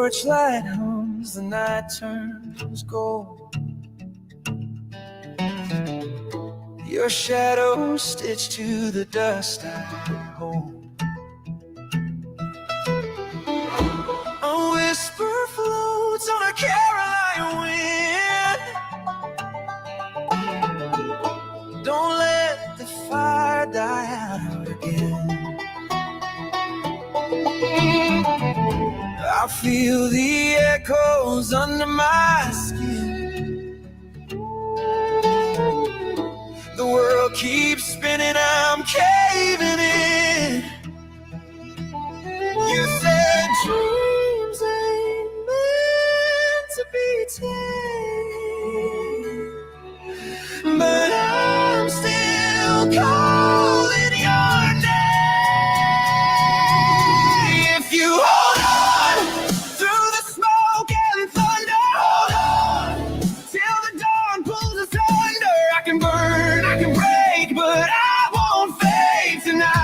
torchlight hums, the night turns gold. Your shadow stitched to the dust I hold. A whisper floats on a Caroline wind. Don't let the fire die out again. I feel the echoes under my skin. The world keeps spinning, I'm caving in. You said dreams ain't meant to be tamed, but I'm still calling your name. If you hold on through the smoke and thunder, hold on till the dawn pulls us under. I can burn, I can break, but I won't fade tonight.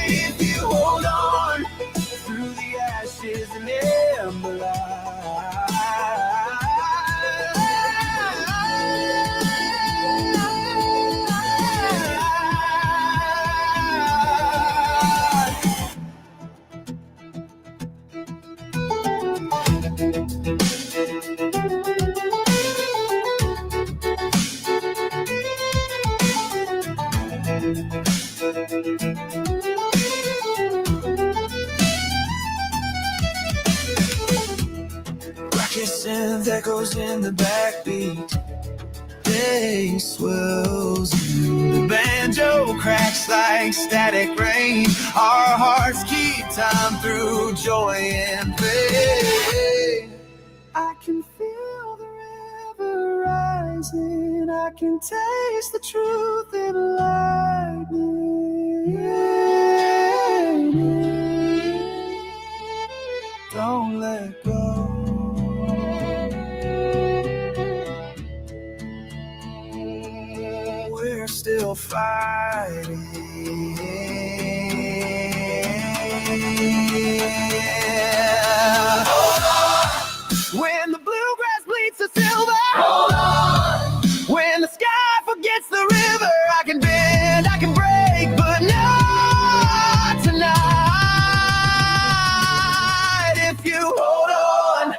If you hold on through the ashes and ember light. Rockets and echoes in the backbeat. Bass swells and the banjo cracks like static rain. Our hearts keep time through joy and pain. I can feel the river rising. I can taste the truth in lightning. Don't let go. We're still fighting. Hold on. When the bluegrass bleeds to silver, hold on. When the sky forgets the river, I can bend, I can break, but not tonight. If you hold on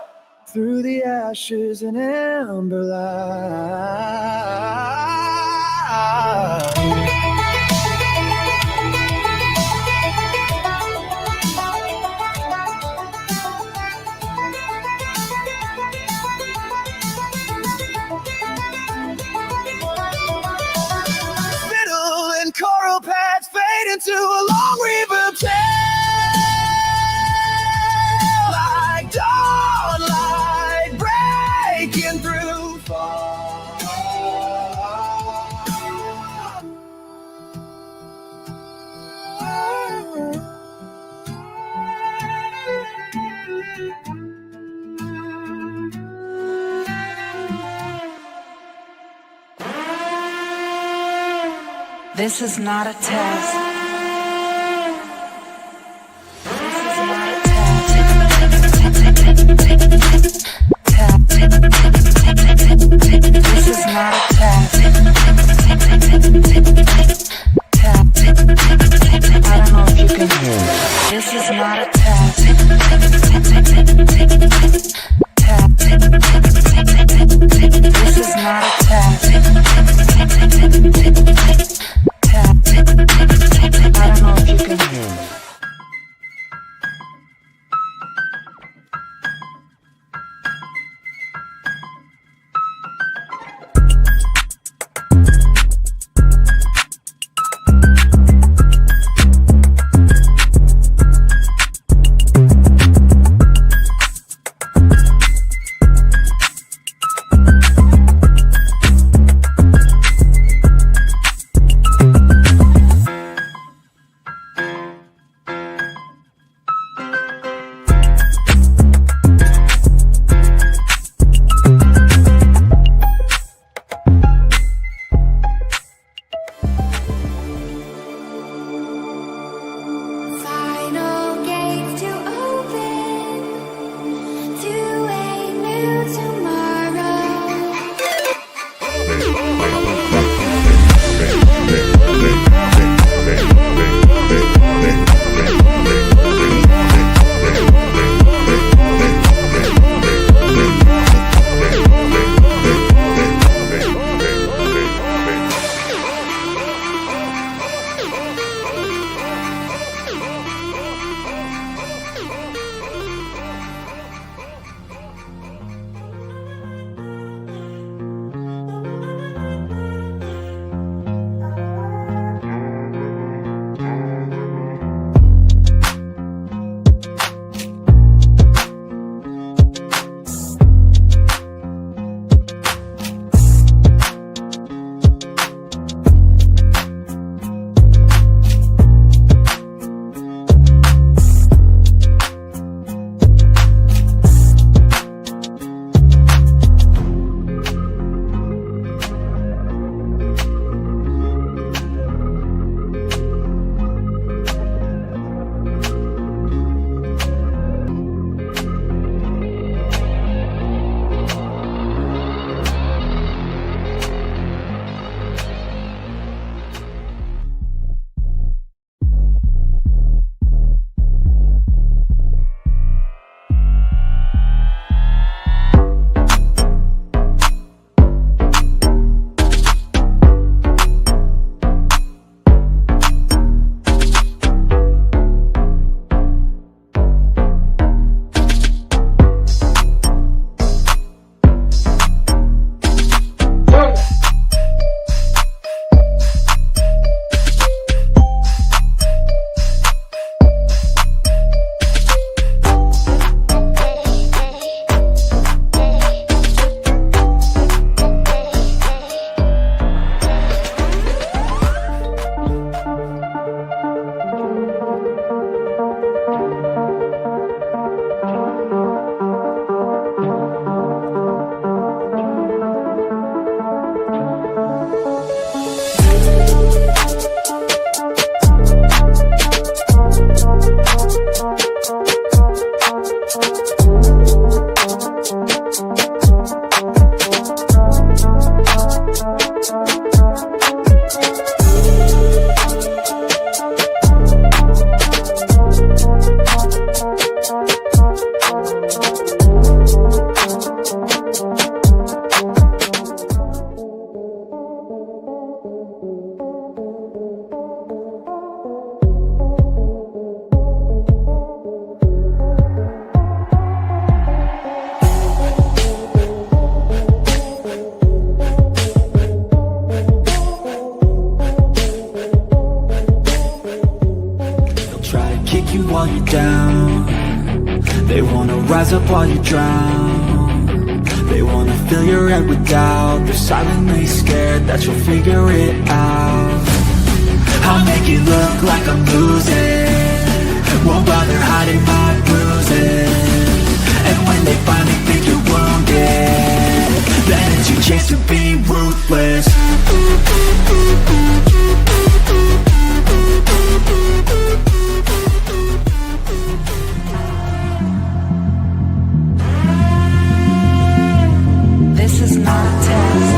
through the ashes and ember light. Fiddle and choral pads fade into a long reverb tale, like dawnlight breaking through fog. This is not a test. This is not a test. This is not a test. I don't know if you can hear me. This is not a test. This is not a test. while you're down. They wanna rise up while you drown. They wanna fill your head with doubt. They're silently scared that you'll figure it out. I'll make it look like I'm losing, won't bother hiding my bruises. And when they finally think you're wounded, then it's your chance to be ruthless. This is not a test.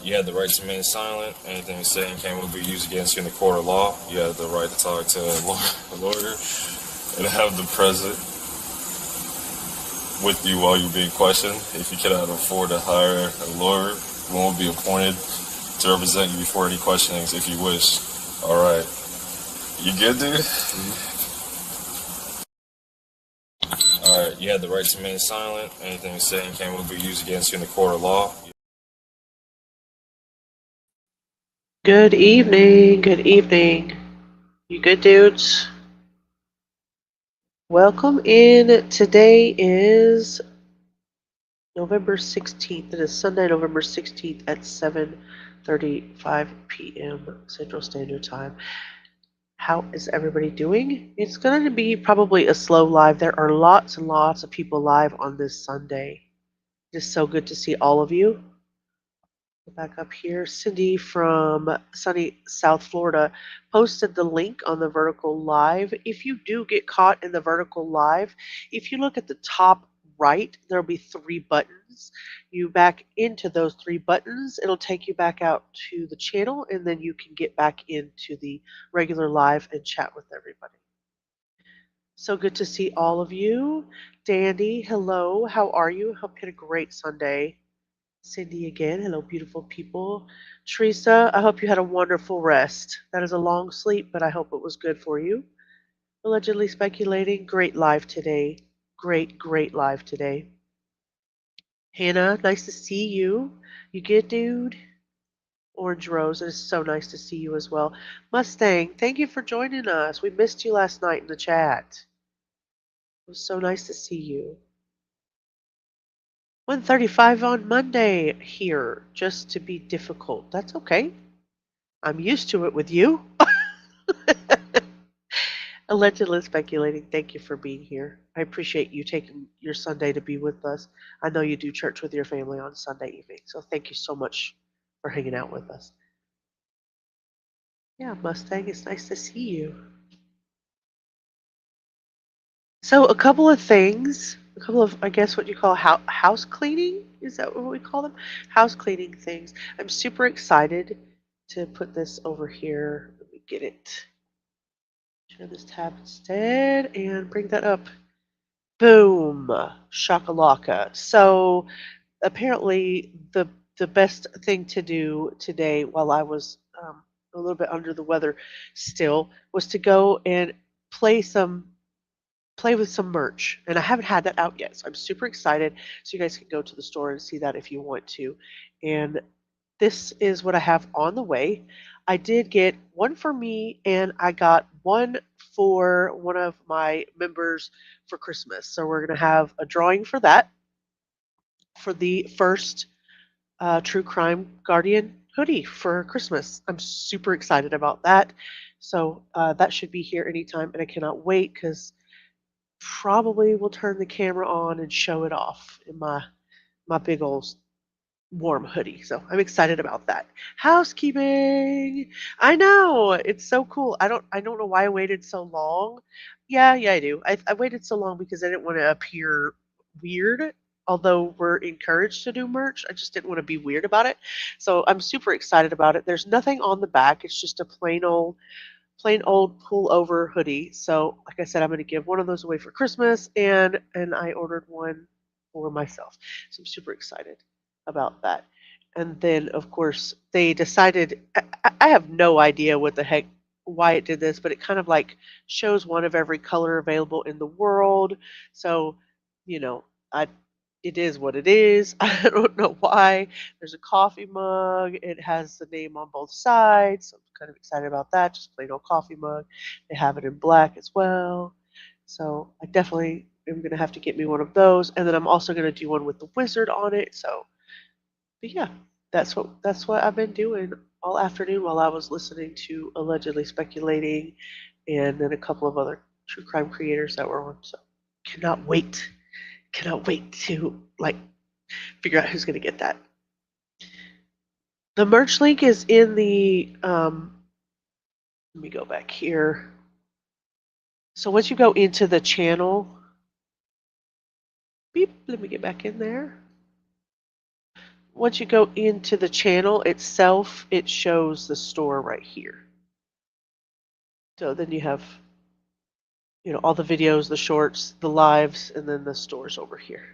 You had the right to remain silent. Anything you say and can will be used against you in the court of law. You have the right to talk to a lawyer and have the present with you while you're being questioned. If you cannot afford to hire a lawyer, one will be appointed to represent you before any questionings if you wish. All right. You good, dude? All right. You had the right to remain silent. Anything you say and can will be used against you in the court of law. Good evening, good evening. You good dudes? Welcome in. Today is November 16th. It is Sunday, November 16th at 7:35 p.m. Central Standard Time. How is everybody doing? It's going to be probably a slow live. There are lots and lots of people live on this Sunday. It is so good to see all of you. Back up here, Cindy from sunny South Florida posted the link on the vertical live. If you do get caught in the vertical live, if you look at the top right, there'll be 3 buttons. You back into those 3 buttons, it'll take you back out to the channel, and then you can get back into the regular live and chat with everybody. So good to see all of you. Dandy, hello, how are you? Hope you had a great Sunday. Cindy again. Hello, beautiful people. Teresa, I hope you had a wonderful rest. That is a long sleep, but I hope it was good for you. Allegedly speculating. Great live today. Great live today. Hannah, nice to see you. You good, dude? Orange Rose, it is so nice to see you as well. Mustang, thank you for joining us. We missed you last night in the chat. It was so nice to see you. 1:35 on Monday here, just to be difficult. That's okay. I'm used to it with you. Allegedly speculating. Thank you for being here. I appreciate you taking your Sunday to be with us. I know you do church with your family on Sunday evening, so thank you so much for hanging out with us. Yeah, Mustang, it's nice to see you. So a couple of things, a couple of, I guess, what you call house cleaning. Is that what we call them? House cleaning things. I'm super excited to put this over here. Let me get it. Share this tab instead and bring that up. Boom, shakalaka. So apparently the best thing to do today while I was a little bit under the weather still was to go and play with some merch, and I haven't had that out yet, so I'm super excited. So you guys can go to the store and see that if you want to. And this is what I have on the way. I did get one for me, and I got one for one of my members for Christmas. So we're gonna have a drawing for that for the first True Crime Guardian hoodie for Christmas. I'm super excited about that. So that should be here anytime, and I cannot wait because probably will turn the camera on and show it off in my big old warm hoodie. So I'm excited about that. Housekeeping. I know it's so cool. I don't know why I waited so long. Yeah, I do. I waited so long because I didn't want to appear weird. Although we're encouraged to do merch, I just didn't want to be weird about it. So I'm super excited about it. There's nothing on the back. It's just a plain old pullover hoodie. So, like I said, I'm going to give one of those away for Christmas, and I ordered one for myself. So I'm super excited about that. And then, of course, they decided. I have no idea what the heck why it did this, but it kind of like shows one of every color available in the world. So, you know, I it is what it is. I don't know why. There's a coffee mug. It has the name on both sides. So I'm kind of excited about that. Just plain old coffee mug. They have it in black as well. So I definitely am gonna have to get me one of those. And then I'm also gonna do one with the wizard on it. So, but yeah, that's what I've been doing all afternoon while I was listening to allegedly speculating, and then a couple of other true crime creators that were on. So cannot wait, cannot wait to like figure out who's gonna get that. The merch link is in the. Let me go back here. So once you go into the channel, beep. Let me get back in there. Once you go into the channel itself, it shows the store right here. So then you have, all the videos, the shorts, the lives, and then the stores over here.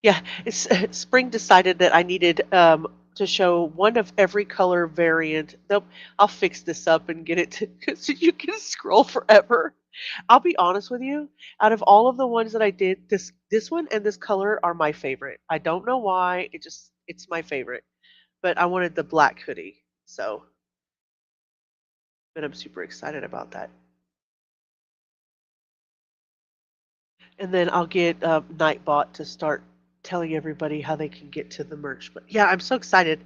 Yeah, it's Spring decided that I needed to show one of every color variant. Nope, I'll fix this up and get it to, so you can scroll forever. I'll be honest with you. Out of all of the ones that I did, this one and this color are my favorite. I don't know why. It's my favorite. But I wanted the black hoodie, so but I'm super excited about that. And then I'll get Nightbot to start telling everybody how they can get to the merch. But yeah, I'm so excited.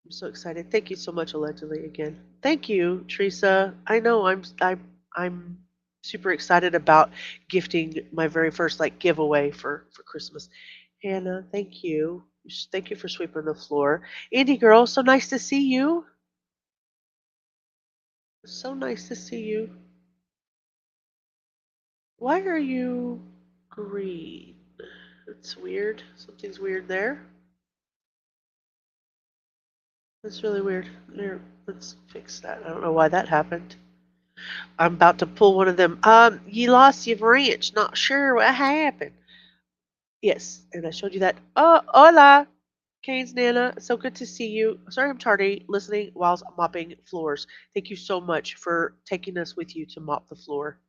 I'm so excited. Thank you so much, allegedly again. Thank you, Teresa. I know I'm super excited about gifting my very first like giveaway for Christmas. Hannah, thank you. Thank you for sweeping the floor. Andy girl, so nice to see you. So nice to see you. Why are you green? That's weird. Something's weird there. That's really weird. There, let's fix that. I don't know why that happened. I'm about to pull one of them. You lost your wrench. Not sure what happened. Yes, and I showed you that. Oh, hola, Kane's Nana. So good to see you. Sorry I'm tardy listening whilst mopping floors. Thank you so much for taking us with you to mop the floor.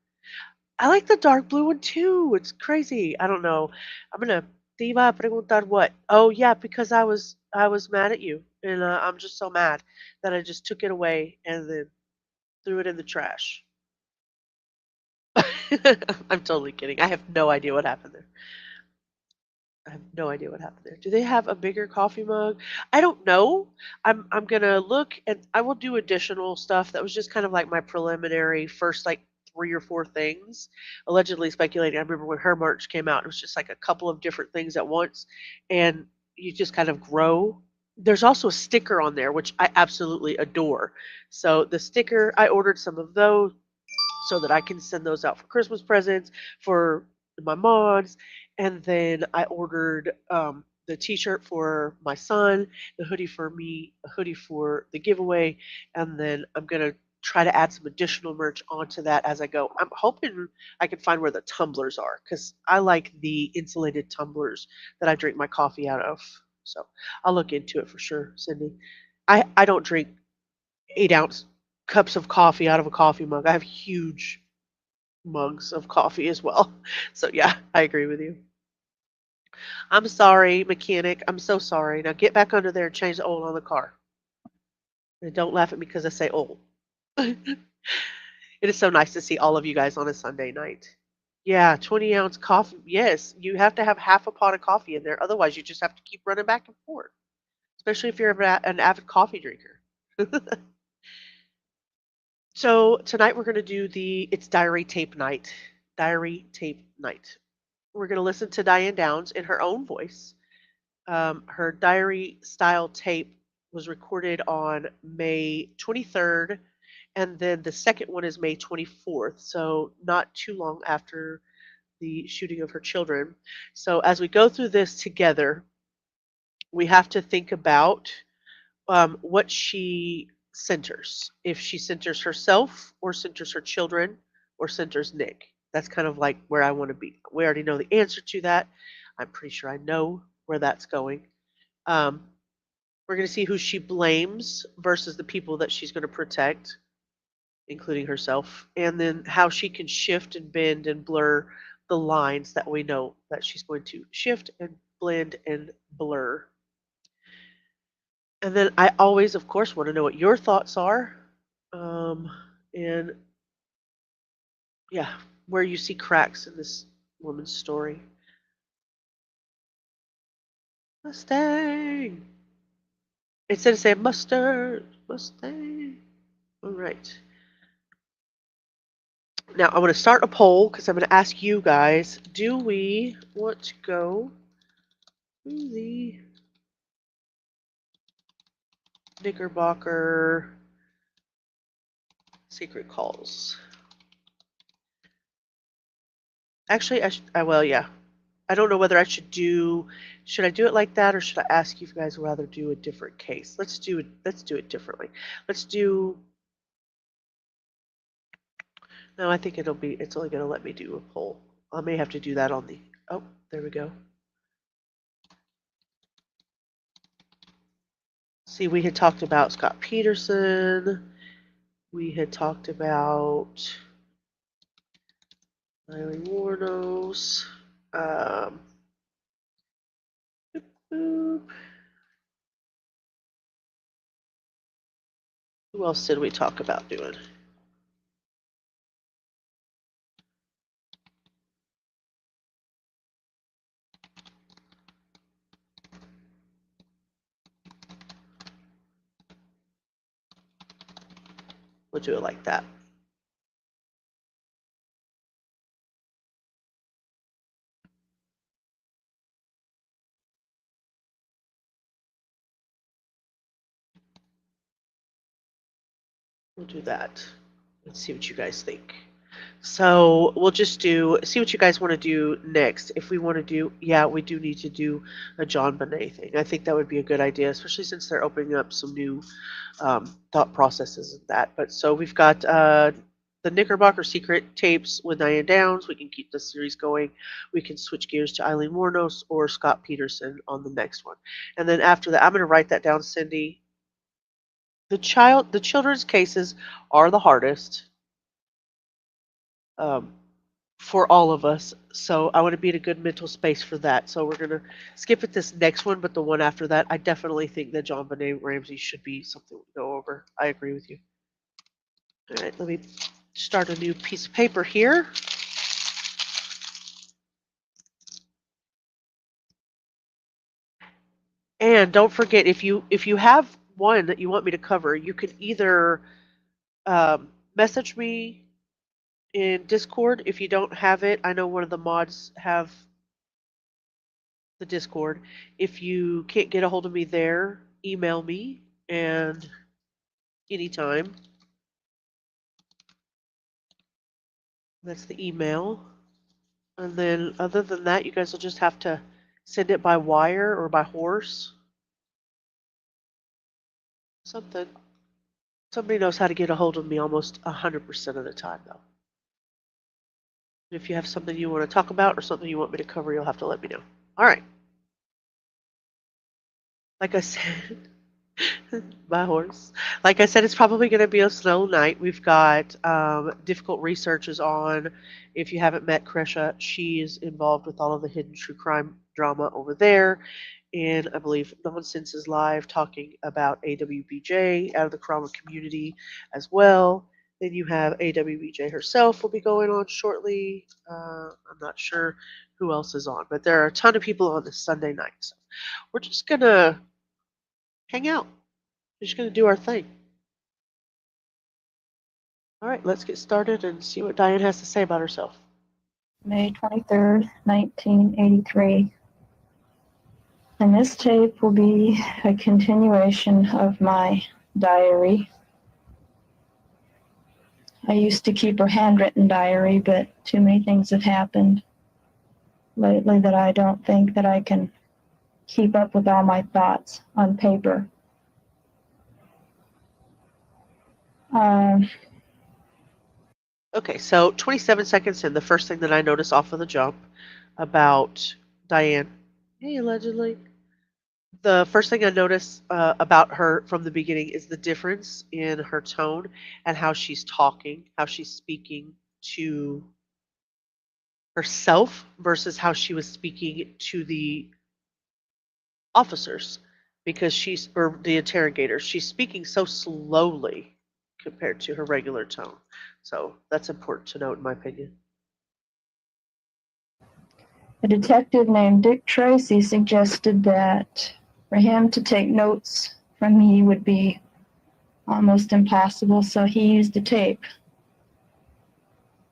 I like the dark blue one too. It's crazy. I don't know. I'm gonna te iba a preguntar what. Oh yeah, because I was mad at you, and I'm just so mad that I just took it away and then threw it in the trash. I'm totally kidding. I have no idea what happened there. I have no idea what happened there. Do they have a bigger coffee mug? I don't know. I'm gonna look and I will do additional stuff. That was just kind of like my preliminary first like 3 or 4 things. Allegedly speculating. I remember when her merch came out, it was just like a couple of different things at once, and you just kind of grow. There's also a sticker on there, which I absolutely adore. So the sticker, I ordered some of those so that I can send those out for Christmas presents for my mods. And then I ordered the T-shirt for my son, the hoodie for me, a hoodie for the giveaway, and then I'm gonna try to add some additional merch onto that as I go. I'm hoping I can find where the tumblers are because I like the insulated tumblers that I drink my coffee out of. So I'll look into it for sure, Cindy. I don't drink 8 ounce cups of coffee out of a coffee mug. I have huge mugs of coffee as well. So yeah, I agree with you. I'm sorry, mechanic. I'm so sorry. Now get back under there and change the oil on the car. And don't laugh at me because I say old. It is so nice to see all of you guys on a Sunday night. Yeah, 20-ounce coffee. Yes, you have to have half a pot of coffee in there. Otherwise, you just have to keep running back and forth, especially if you're an avid coffee drinker. So tonight we're going to do it's diary tape night. Diary tape night. We're going to listen to Diane Downs in her own voice. Her diary style tape was recorded on May 23rd, and then the second one is May 24th, so not too long after the shooting of her children. So as we go through this together, we have to think about what she centers. If she centers herself, or centers her children, or centers Nick. That's kind of like where I want to be. We already know the answer to that. I'm pretty sure I know where that's going. Um, We're going to see who she blames versus the people that she's going to protect, including herself, and then how she can shift and bend and blur the lines that we know that she's going to shift and blend and blur. And then I always, of course, want to know what your thoughts are. And yeah, where you see cracks in this woman's story. Mustang. Instead of saying mustard, Mustang. All right. Now I'm going to start a poll because I'm going to ask you guys, do we want to go to the Knickerbocker secret calls? Actually, well, yeah. I don't know whether I should I do it like that, or should I ask you guys would rather do a different case? Let's do it differently. Let's do, no, I think it's only going to let me do a poll. I may have to do that on the, oh, there we go. See, we had talked about Scott Peterson. We had talked about Eileen Warnos. Boop, boop. Who else did we talk about doing? We'll do it like that. We'll do that. Let's see what you guys think. So we'll just see what you guys want to do next. If we want to do, yeah, we do need to do a John Bonet thing. I think that would be a good idea, especially since they're opening up some new thought processes and that. But so we've got the Knickerbocker secret tapes with Diane Downs. We can keep the series going. We can switch gears to Eileen Warnos or Scott Peterson on the next one. And then after that, I'm going to write that down, Cindy. The children's cases are the hardest. For all of us. So I want to be in a good mental space for that. So we're gonna skip at this next one, but the one after that, I definitely think that John Bonet Ramsey should be something we go over. I agree with you. All right, let me start a new piece of paper here. And don't forget, if you have one that you want me to cover, you can either message me in Discord. If you don't have it, I know one of the mods have the Discord. If you can't get a hold of me there, email me and anytime. That's the email. And then other than that, you guys will just have to send it by wire or by horse. Something. Somebody knows how to get a hold of me almost 100% of the time, though. If you have something you want to talk about or something you want me to cover, you'll have to let me know. All right. Like I said, my horse. Like I said, it's probably going to be a slow night. We've got difficult researches on. If you haven't met Kresha, she is involved with all of the hidden true crime drama over there. And I believe Nonsense is live talking about AWBJ out of the Krama community as well. Then you have AWBJ herself will be going on shortly. I'm not sure who else is on, but there are a ton of people on this Sunday night. So we're just going to hang out. We're just going to do our thing. All right, let's get started and see what Diane has to say about herself. May 23rd, 1983. And this tape will be a continuation of my diary. I used to keep a handwritten diary, but too many things have happened lately that I don't think that I can keep up with all my thoughts on paper. Okay, so 27 seconds in, the first thing that I notice off of the jump about Diane, hey, allegedly, The first thing I notice about her from the beginning is the difference in her tone and how she's talking, how she's speaking to herself versus how she was speaking to the officers, because she's or the interrogators. She's speaking so slowly compared to her regular tone. So that's important to note, in my opinion. A detective named Dick Tracy suggested that for him to take notes from me would be almost impossible, so he used a tape.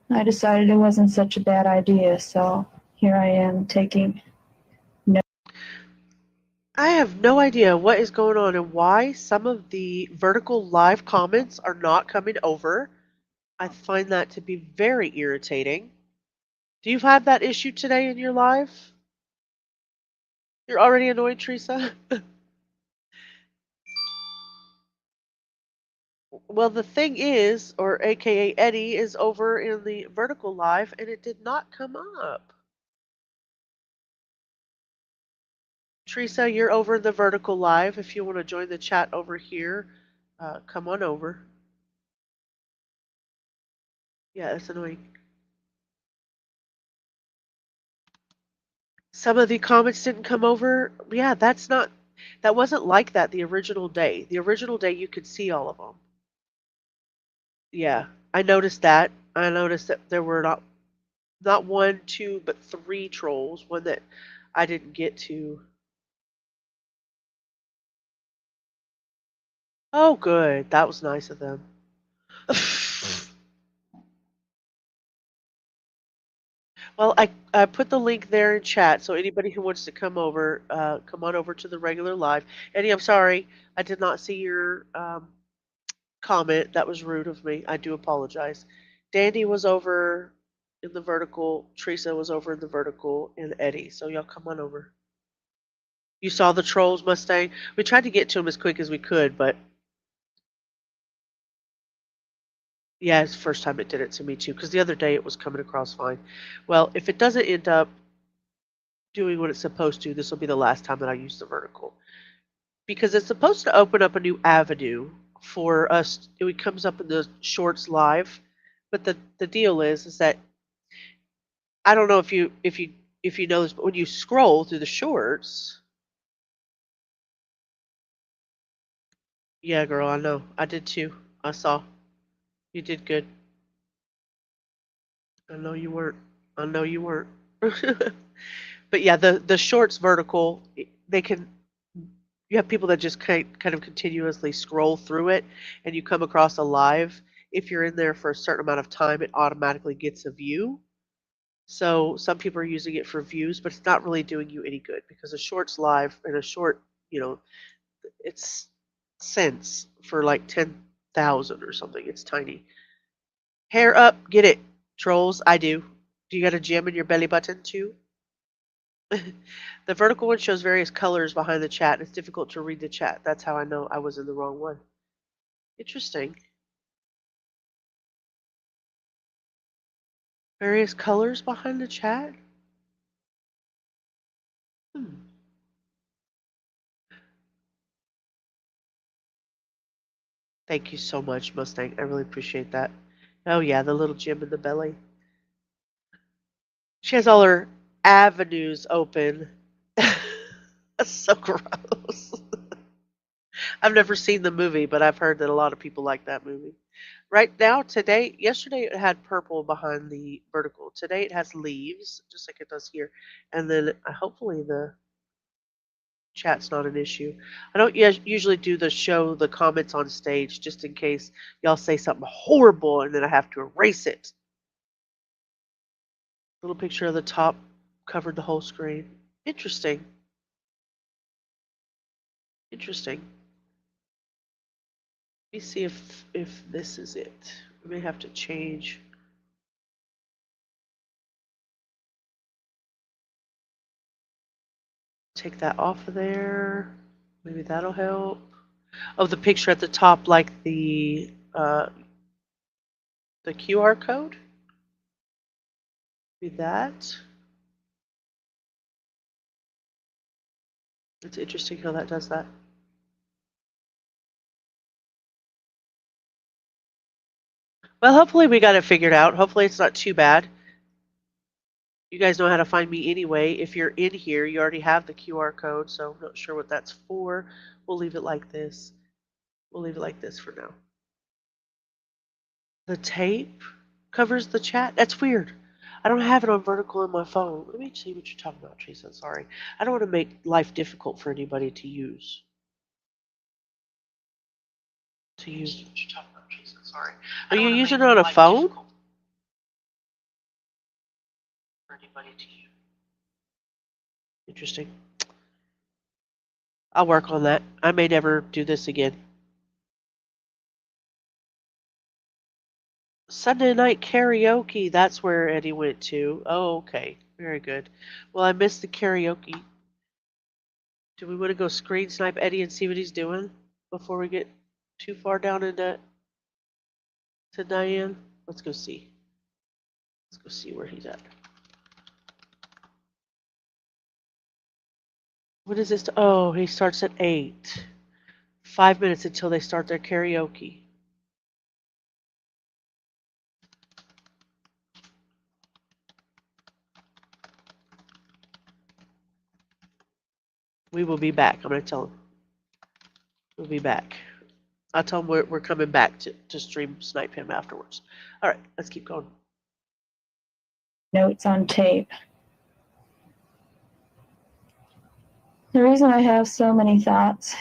I decided it wasn't such a bad idea, so here I am taking notes. I have no idea what is going on and why some of the vertical live comments are not coming over. I find that to be very irritating. Do you have that issue today in your life? You're already annoyed, Teresa? Well, the thing is, or AKA Eddie, is over in the vertical live and it did not come up. Teresa, you're over in the vertical live. If you want to join the chat over here, come on over. Yeah, that's annoying. Some of the comments didn't come over. Yeah, that wasn't like that the original day. The original day you could see all of them. Yeah, I noticed that. I noticed that there were not one, two, but three trolls. One that I didn't get to. Oh, good. That was nice of them. Well, I put the link there in chat, so anybody who wants to come over, come on over to the regular live. Eddie, I'm sorry, I did not see your comment. That was rude of me. I do apologize. Dandy was over in the vertical, Teresa was over in the vertical, and Eddie. So y'all come on over. You saw the trolls, Mustang? We tried to get to them as quick as we could, but yeah, it's the first time it did it to me too, because the other day it was coming across fine. Well, if it doesn't end up doing what it's supposed to, this will be the last time that I use the vertical. Because it's supposed to open up a new avenue for us. It comes up in the shorts live, but the deal is that I don't know if you know this, but when you scroll through the shorts, yeah, girl, I know, I did too. I saw you did good. I know you weren't. I know you weren't. But yeah, the shorts vertical, they can. You have people that just kind of continuously scroll through it, and you come across a live. If you're in there for a certain amount of time, it automatically gets a view. So some people are using it for views, but it's not really doing you any good because a shorts live and a short, it's cents for like 10,000 or something. It's tiny. Hair up, get it, trolls. I do. Do you got a gem in your belly button too? The vertical one shows various colors behind the chat. It's difficult to read the chat. That's how I know I was in the wrong one. Interesting. Various colors behind the chat? Hmm. Thank you so much, Mustang. I really appreciate that. Oh yeah, the little gem in the belly. She has all her avenues open. That's so gross. I've never seen the movie, but I've heard that a lot of people like that movie. Right now, yesterday it had purple behind the vertical. Today it has leaves, just like it does here. And then hopefully the chat's not an issue. I don't usually do the comments on stage just in case y'all say something horrible and then I have to erase it. Little picture of the top covered the whole screen. Interesting. Interesting. Let me see if this is it. We may have to change. Take that off of there. Maybe that'll help. Oh, the picture at the top, like the QR code. Maybe that. It's interesting how that does that. Well, hopefully we got it figured out. Hopefully it's not too bad. You guys know how to find me anyway. If you're in here, you already have the QR code, so I'm not sure what that's for. We'll leave it like this. We'll leave it like this for now. The tape covers the chat? That's weird. I don't have it on vertical on my phone. Let me see what you're talking about, Teresa. Sorry. I don't want to make life difficult for anybody to use. What you're talking about, Teresa. Sorry. Are you using it on a phone? For anybody to use. Interesting. I'll work on that. I may never do this again. Sunday night karaoke, that's where Eddie went to. Oh, okay. Very good. Well, I missed the karaoke. Do we want to go screen snipe Eddie and see what he's doing before we get too far down into Diane? Let's go see. Let's go see where he's at. What is this? Oh, he starts at 8. 5 minutes until they start their karaoke. We will be back. I'm going to tell him. We'll be back. I'll tell him we're coming back to stream snipe him afterwards. All right, let's keep going. Notes on tape. The reason I have so many thoughts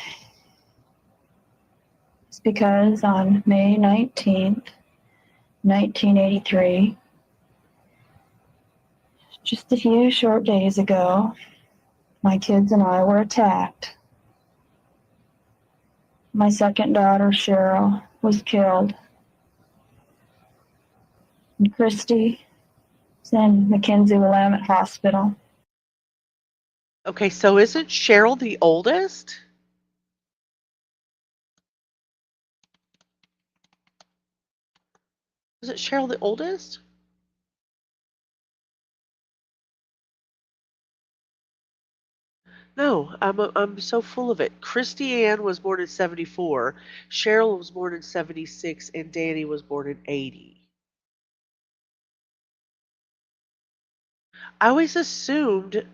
is because on May 19th, 1983, just a few short days ago, my kids and I were attacked. My second daughter, Cheryl, was killed. And Christie is in Mackenzie-Willamette Hospital. Okay, so isn't Cheryl the oldest? Isn't Cheryl the oldest? No, I'm so full of it. Christie Ann was born in 74, Cheryl was born in 76, and Danny was born in 80. I always assumed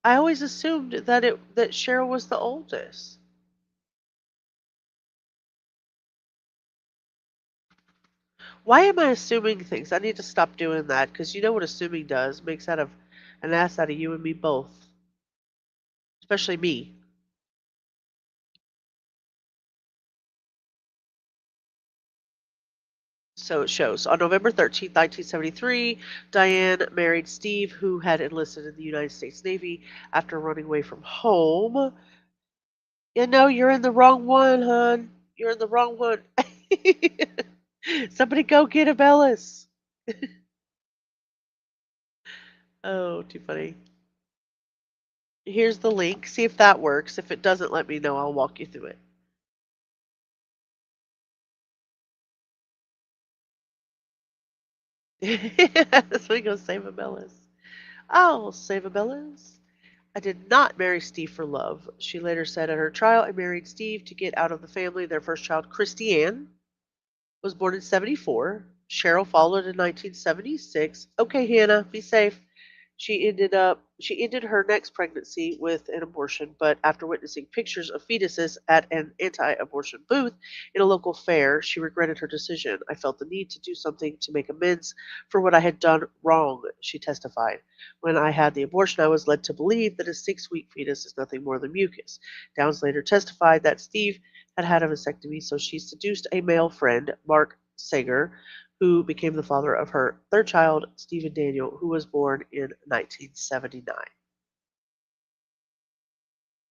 that Cheryl was the oldest. Why am I assuming things? I need to stop doing that because you know what assuming does? Makes an ass out of you and me both. Especially me. So it shows. On November 13th, 1973, Diane married Steve, who had enlisted in the United States Navy after running away from home. You know, you're in the wrong one, hon. You're in the wrong one. Somebody go get him, Ellis. Oh, too funny. Here's the link. See if that works. If it doesn't, let me know. I'll walk you through it. So we go save a Ellis. I'll save a Ellis. I did not marry Steve for love. She later said at her trial, I married Steve to get out of the family. Their first child, Christie Ann, was born in 74. Cheryl followed in 1976. Okay, Hannah, be safe. She ended her next pregnancy with an abortion, but after witnessing pictures of fetuses at an anti-abortion booth in a local fair, she regretted her decision. I felt the need to do something to make amends for what I had done wrong, she testified. When I had the abortion, I was led to believe that a 6-week fetus is nothing more than mucus. Downs later testified that Steve had had a vasectomy, so she seduced a male friend, Mark Sager, who became the father of her third child, Stephen Daniel, who was born in 1979.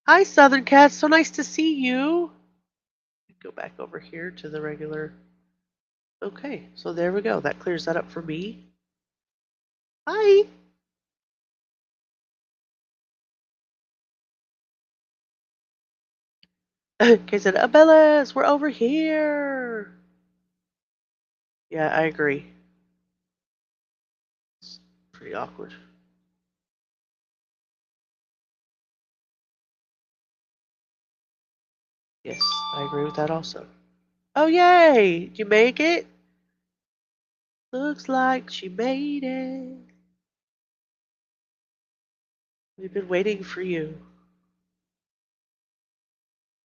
Hi, Southern Cat. So nice to see you. Go back over here to the regular. Okay, so there we go. That clears that up for me. Hi. Okay, said, Abellas, we're over here. Yeah, I agree. It's pretty awkward. Yes, I agree with that also. Oh, yay! Did you make it? Looks like she made it. We've been waiting for you.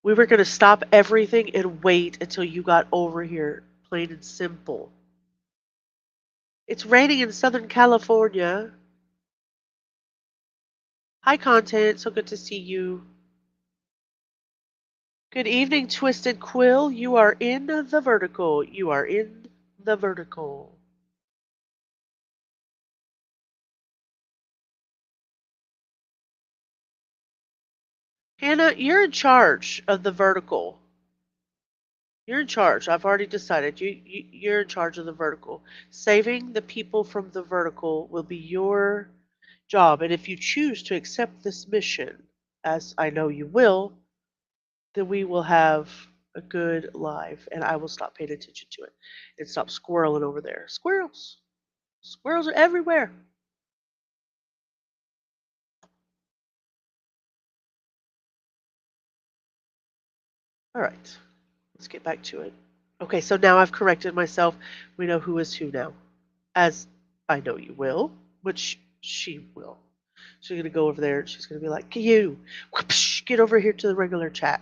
We were going to stop everything and wait until you got over here, plain and simple. It's raining in Southern California. Hi, Content. So good to see you. Good evening, Twisted Quill. You are in the vertical. You are in the vertical. Hannah, you're in charge of the vertical. You're in charge. I've already decided. You're in charge of the vertical. Saving the people from the vertical will be your job. And if you choose to accept this mission, as I know you will, then we will have a good life, and I will stop paying attention to it and stop squirreling over there. Squirrels! Squirrels are everywhere. All right, let's get back to it. Okay, so now I've corrected myself. We know who is who now, as I know you will, which she will. She's going to go over there and she's going to be like, you, whoosh, get over here to the regular chat.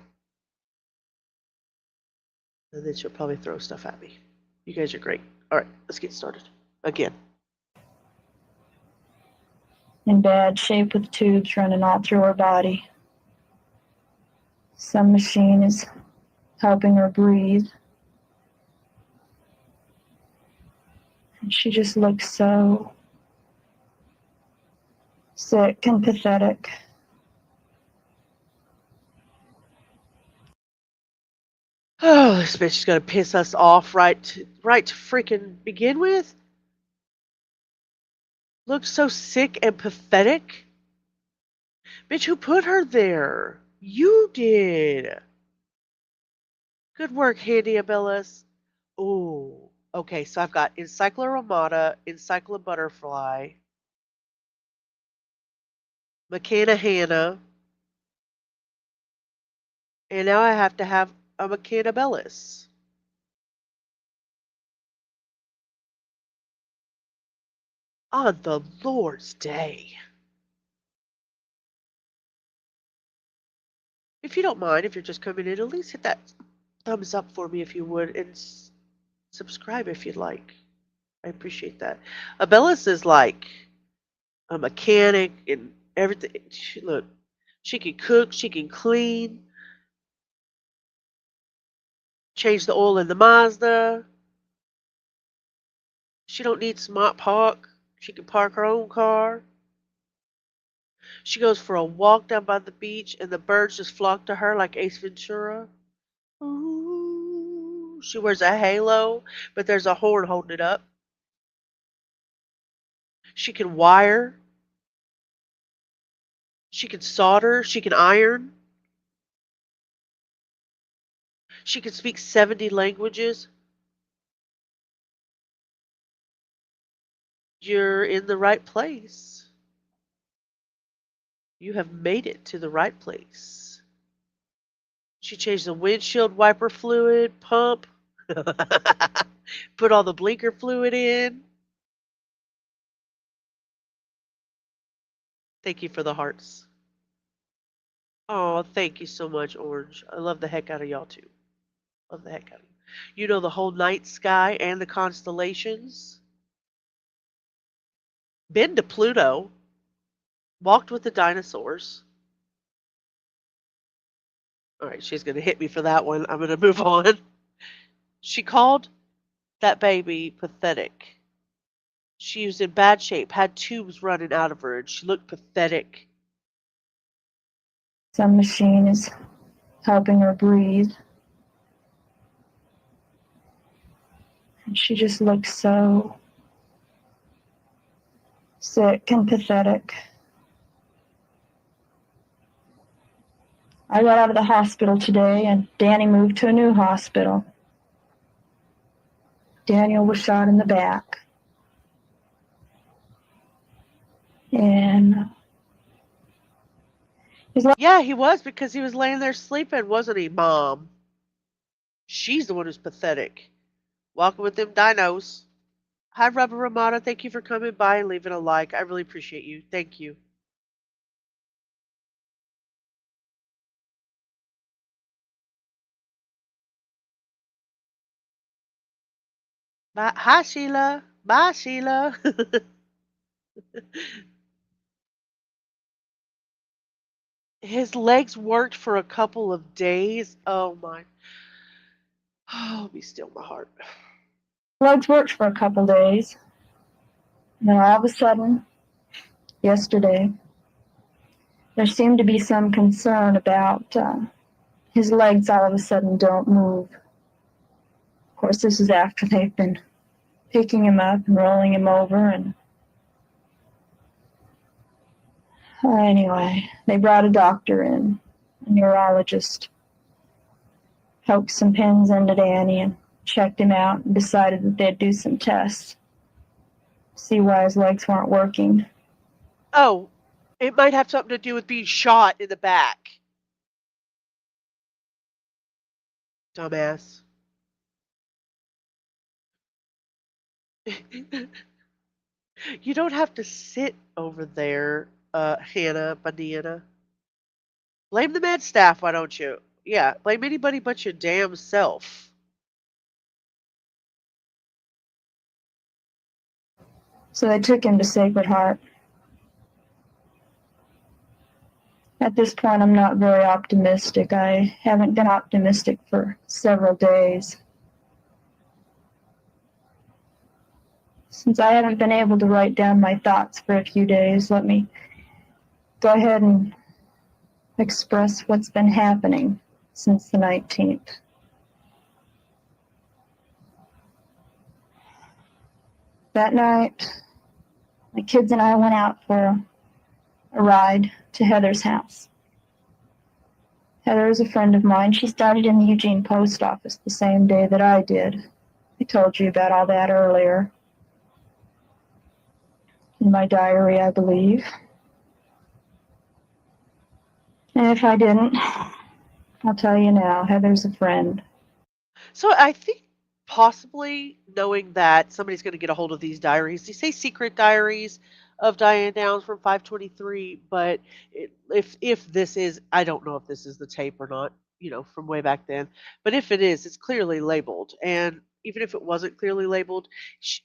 And then she'll probably throw stuff at me. You guys are great. All right, let's get started. Again. In bad shape with tubes running all through her body. Some machine is helping her breathe. And she just looks so sick and pathetic. Oh, this bitch is gonna piss us off right to freaking begin with. Looks so sick and pathetic. Bitch, who put her there? You did. Good work, Handy Abellis. Ooh. Okay, so I've got Encycloromata, Encyclobutterfly, McKenna Hannah, and now I have to have a McKenna Bellis. On the Lord's day. If you don't mind, if you're just coming in, at least hit that thumbs up for me if you would, and subscribe if you'd like. I appreciate that. Abellis is like a mechanic and everything. Look, she can cook, she can clean, change the oil in the Mazda. She don't need smart park. She can park her own car. She goes for a walk down by the beach, and the birds just flock to her like Ace Ventura. Ooh. She wears a halo, but there's a horn holding it up. She can wire. She can solder. She can iron. She can speak 70 languages. You're in the right place. You have made it to the right place. She changed the windshield wiper fluid, pump, put all the blinker fluid in. Thank you for the hearts. Oh, thank you so much, Orange. I love the heck out of y'all too. Love the heck out of you. You know the whole night sky and the constellations. Been to Pluto. Walked with the dinosaurs. All right, she's going to hit me for that one. I'm going to move on. She called that baby pathetic. She was in bad shape, had tubes running out of her, and she looked pathetic. Some machine is helping her breathe. And she just looks so sick and pathetic. I got out of the hospital today, and Danny moved to a new hospital. Daniel was shot in the back. And Yeah, he was because he was laying there sleeping, wasn't he, Mom? She's the one who's pathetic. Walking with them dinos. Hi, Rubber Ramada. Thank you for coming by and leaving a like. I really appreciate you. Thank you. Bye. Hi, Sheila. Bye, Sheila. His legs worked for a couple of days. Oh, my. Oh, be still my heart. Legs worked for a couple days. And then all of a sudden, yesterday, there seemed to be some concern about his legs all of a sudden don't move. Of course, this is after they've been picking him up and rolling him over. And anyway, they brought a doctor in, a neurologist, poked some pins into Danny and checked him out and decided that they'd do some tests, see why his legs weren't working. Oh, it might have something to do with being shot in the back. Dumbass. You don't have to sit over there, Hannah Banana. Blame the med staff, why don't you? Yeah, blame anybody but your damn self. So they took him to Sacred Heart. At this point, I'm not very optimistic. I haven't been optimistic for several days. Since I haven't been able to write down my thoughts for a few days, let me go ahead and express what's been happening since the 19th. That night, my kids and I went out for a ride to Heather's house. Heather is a friend of mine. She started in the Eugene post office the same day that I did. I told you about all that earlier. In my diary, I believe. And if I didn't, I'll tell you now, Heather's a friend. So I think possibly knowing that somebody's going to get a hold of these diaries. They say secret diaries of Diane Downs from 523, but if this is, I don't know if this is the tape or not, from way back then. But if it is, it's clearly labeled. And even if it wasn't clearly labeled,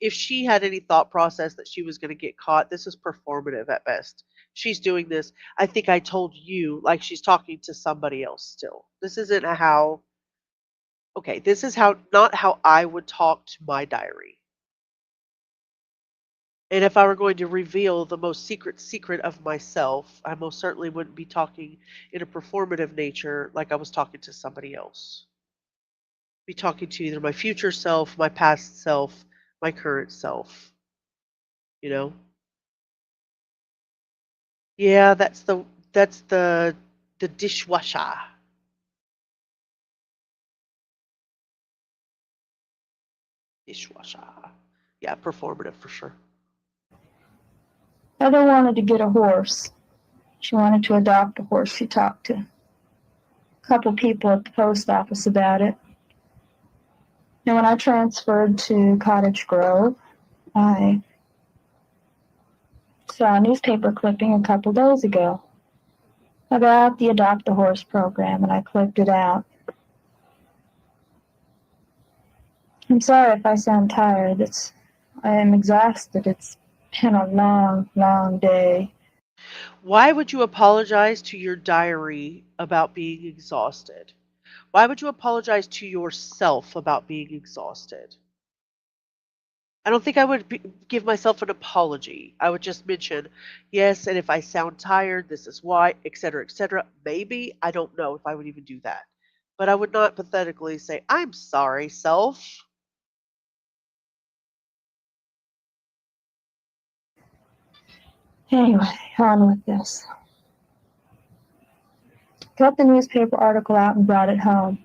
if she had any thought process that she was going to get caught, this is performative at best. She's doing this. I think I told you, like she's talking to somebody else still. This isn't how. Okay, this is not how I would talk to my diary. And if I were going to reveal the most secret of myself, I most certainly wouldn't be talking in a performative nature like I was talking to somebody else. Be talking to either my future self, my past self, my current self, you know? Yeah, that's the dishwasher. Dishwasher. Yeah, performative for sure. Heather wanted to get a horse. She wanted to adopt a horse. She talked to a couple people at the post office about it. And when I transferred to Cottage Grove, I saw a newspaper clipping a couple days ago about the Adopt a Horse program, and I clipped it out. I'm sorry if I sound tired. I am exhausted. It's been a long, long day. Why would you apologize to your diary about being exhausted? Why would you apologize to yourself about being exhausted? I don't think I would give myself an apology. I would just mention, yes, and if I sound tired, this is why, etc., etc. Maybe, I don't know if I would even do that. But I would not pathetically say, I'm sorry, self. Anyway, on with this. Cut the newspaper article out and brought it home.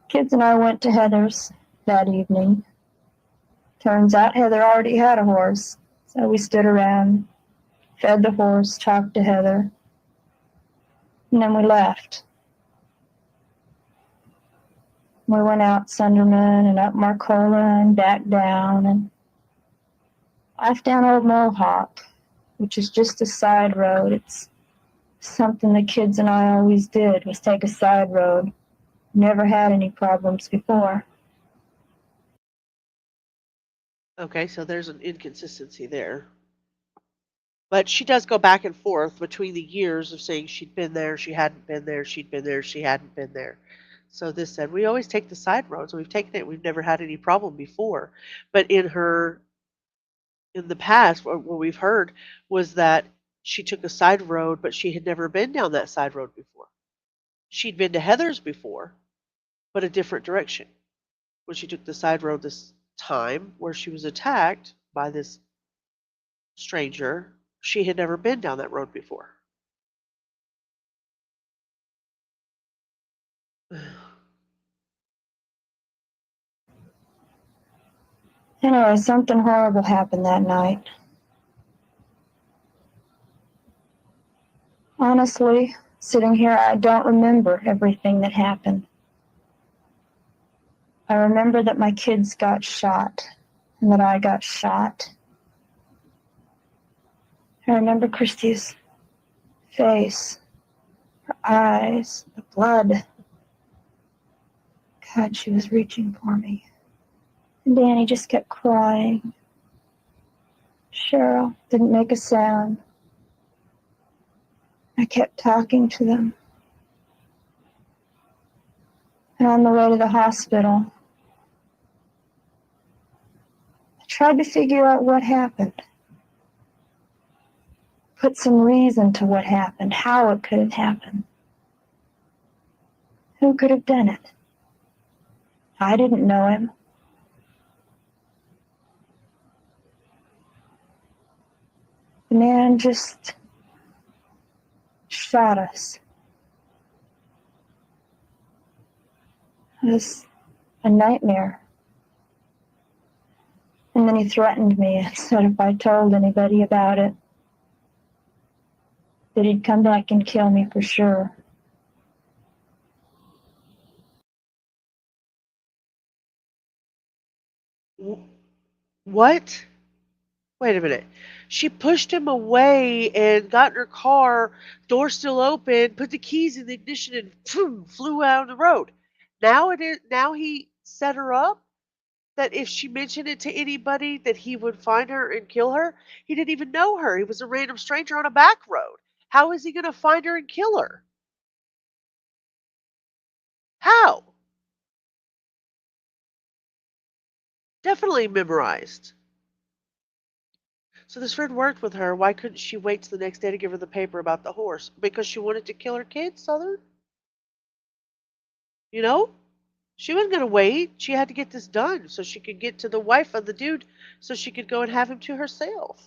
Kids and I went to Heather's that evening. Turns out Heather already had a horse, so we stood around fed the horse, talked to Heather, and then we left. We went out Sunderman and up Marcola and back down and life down Old Mohawk, which is just a side road. It's something the kids and I always did, was take a side road. Never had any problems before. Okay, so there's an inconsistency there. But she does go back and forth between the years of saying she'd been there, she hadn't been there, she'd been there, she hadn't been there. So this said, we always take the side roads. We've taken it. We've never had any problem before. But in the past, what we've heard was that she took a side road, but she had never been down that side road before. She'd been to Heather's before, but a different direction. When she took the side road this time, where she was attacked by this stranger, she had never been down that road before. Anyway, something horrible happened that night. Honestly, sitting here, I don't remember everything that happened. I remember that my kids got shot and that I got shot. I remember Christie's face, her eyes, the blood. God, she was reaching for me. And Danny just kept crying. Cheryl didn't make a sound. I kept talking to them. And on the way to the hospital, I tried to figure out what happened. Put some reason to what happened, how it could have happened. Who could have done it? I didn't know him. The man just shot us. It was a nightmare. And then he threatened me and said if I told anybody about it, that he'd come back and kill me for sure. What? Wait a minute. She pushed him away and got in her car, door still open, put the keys in the ignition and phew, flew out on the road. Now he set her up that if she mentioned it to anybody that he would find her and kill her. He didn't even know her. He was a random stranger on a back road. How is he going to find her and kill her? How? Definitely memorized. So this friend worked with her. Why couldn't she wait till the next day to give her the paper about the horse? Because she wanted to kill her kid, Southern? You know? She wasn't going to wait. She had to get this done so she could get to the wife of the dude so she could go and have him to herself.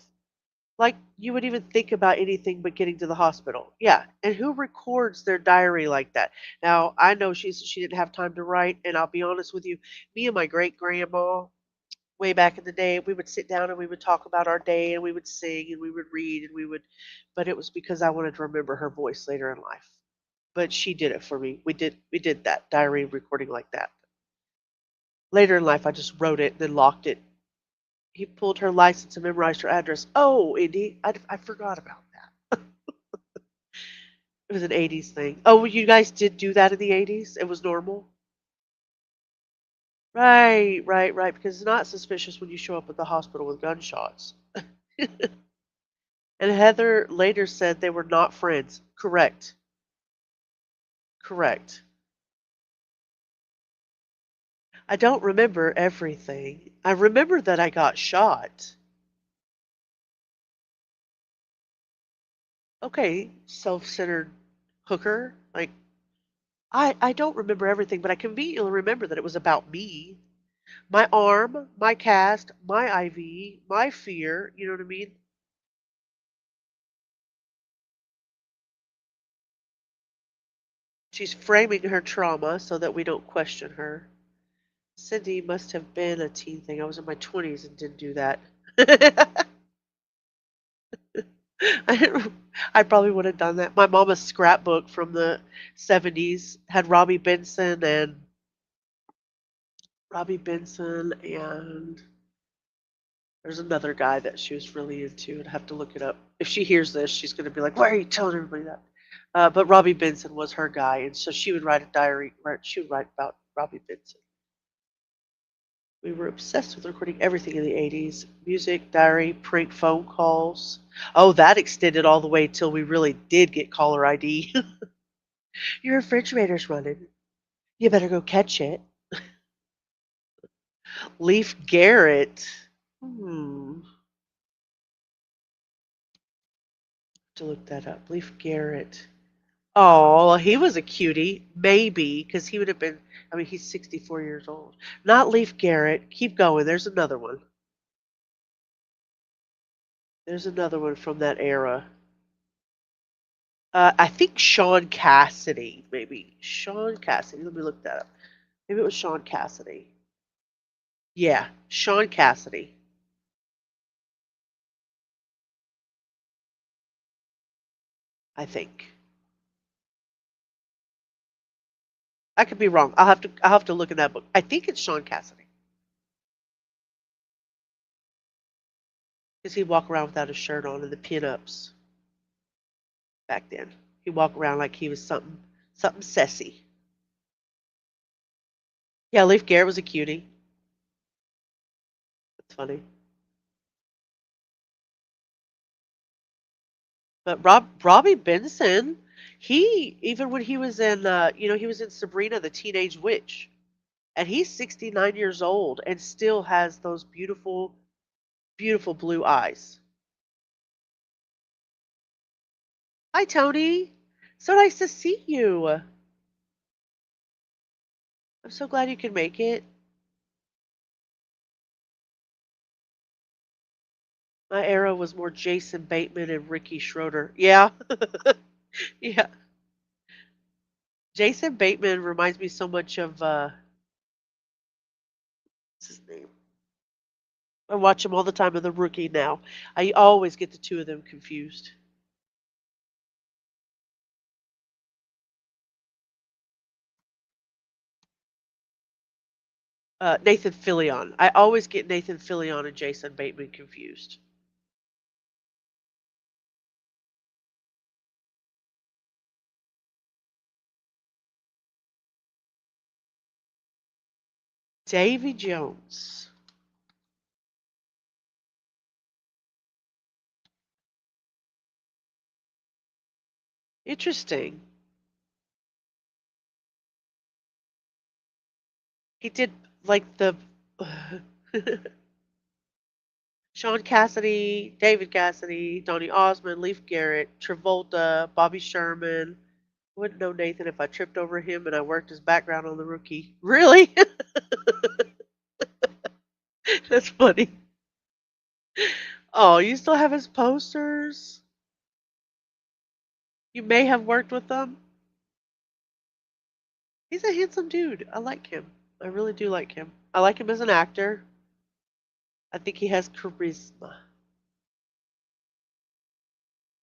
Like you would even think about anything but getting to the hospital. Yeah, and who records their diary like that? Now, I know she didn't have time to write, and I'll be honest with you, me and my great grandma way back in the day, we would sit down and we would talk about our day and we would sing and we would read and we would, but it was because I wanted to remember her voice later in life. But she did it for me. We did that diary recording like that. Later in life, I just wrote it and then locked it. He pulled her license and memorized her address. Oh, Indy, I forgot about that. It was an 80s thing. Oh, you guys did do that in the 80s? It was normal? Right, right, right. Because it's not suspicious when you show up at the hospital with gunshots. And Heather later said they were not friends. Correct. Correct. I don't remember everything. I remember that I got shot. Okay, self-centered hooker. Like I don't remember everything, but I conveniently remember that it was about me. My arm, my cast, my IV, my fear, you know what I mean? She's framing her trauma so that we don't question her. Cindy must have been a teen thing. I was in my 20s and didn't do that. I probably would have done that. My mama's scrapbook from the 70s had Robbie Benson and there's another guy that she was really into. I'd have to look it up. If she hears this, she's going to be like, "Why are you telling everybody that?" But Robbie Benson was her guy, and so she would write a diary. She would write about Robbie Benson. We were obsessed with recording everything in the 80s: music, diary, prank phone calls. Oh, that extended all the way till we really did get caller ID. Your refrigerator's running. You better go catch it. Leaf Garrett. Hmm. To look that up. Leaf Garrett. Oh, he was a cutie. Maybe, because he would have been, I mean, he's 64 years old. Not Leaf Garrett. Keep going. There's another one. There's another one from that era. I think Sean Cassidy, maybe. Sean Cassidy. Let me look that up. Maybe it was Sean Cassidy. Yeah, Sean Cassidy. I think. I could be wrong. I'll have to look in that book. I think it's Sean Cassidy. Because he'd walk around without a shirt on in the pinups back then. He'd walk around like he was something sassy. Yeah, Leif Garrett was a cutie. That's funny. But Robbie Benson, he even when he was in he was in Sabrina the Teenage Witch, and he's 69 years old and still has those beautiful, beautiful blue eyes. Hi Tony, so nice to see you. I'm so glad you could make it. My era was more Jason Bateman and Ricky Schroeder. Yeah, yeah. Jason Bateman reminds me so much of what's his name? I watch him all the time in The Rookie now. I always get the two of them confused. Nathan Fillion. I always get Nathan Fillion and Jason Bateman confused. Davy Jones. Interesting. He did like the Sean Cassidy, David Cassidy, Donny Osmond, Leif Garrett, Travolta, Bobby Sherman. Wouldn't know Nathan if I tripped over him and I worked his background on The Rookie. Really? That's funny. Oh, you still have his posters? You may have worked with them. He's a handsome dude. I like him. I really do like him. I like him as an actor. I think he has charisma.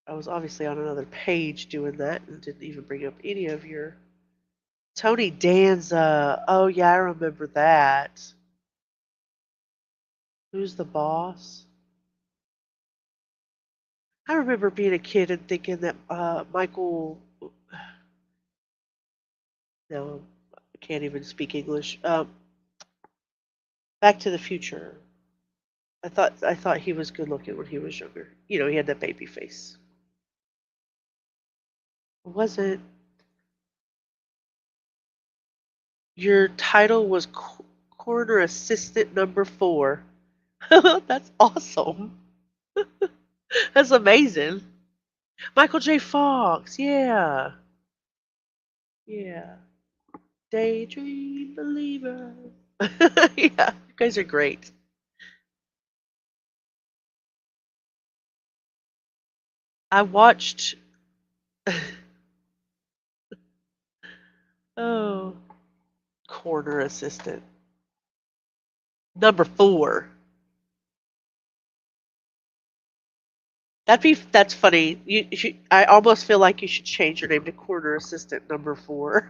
I was obviously on another page doing that and didn't even bring up any of your Tony Danza. Oh yeah, I remember that. Who's the boss? I remember being a kid and thinking that Michael. No, I can't even speak English. Back to the Future. I thought he was good looking when he was younger. You know, he had that baby face. Wasn't your title was coroner assistant number 4? That's awesome. That's amazing. Michael J. Fox. Yeah. Yeah. Daydream believer. Yeah, you guys are great. I watched oh, corner assistant. Number 4. That's funny. I almost feel like you should change your name to corner assistant number 4.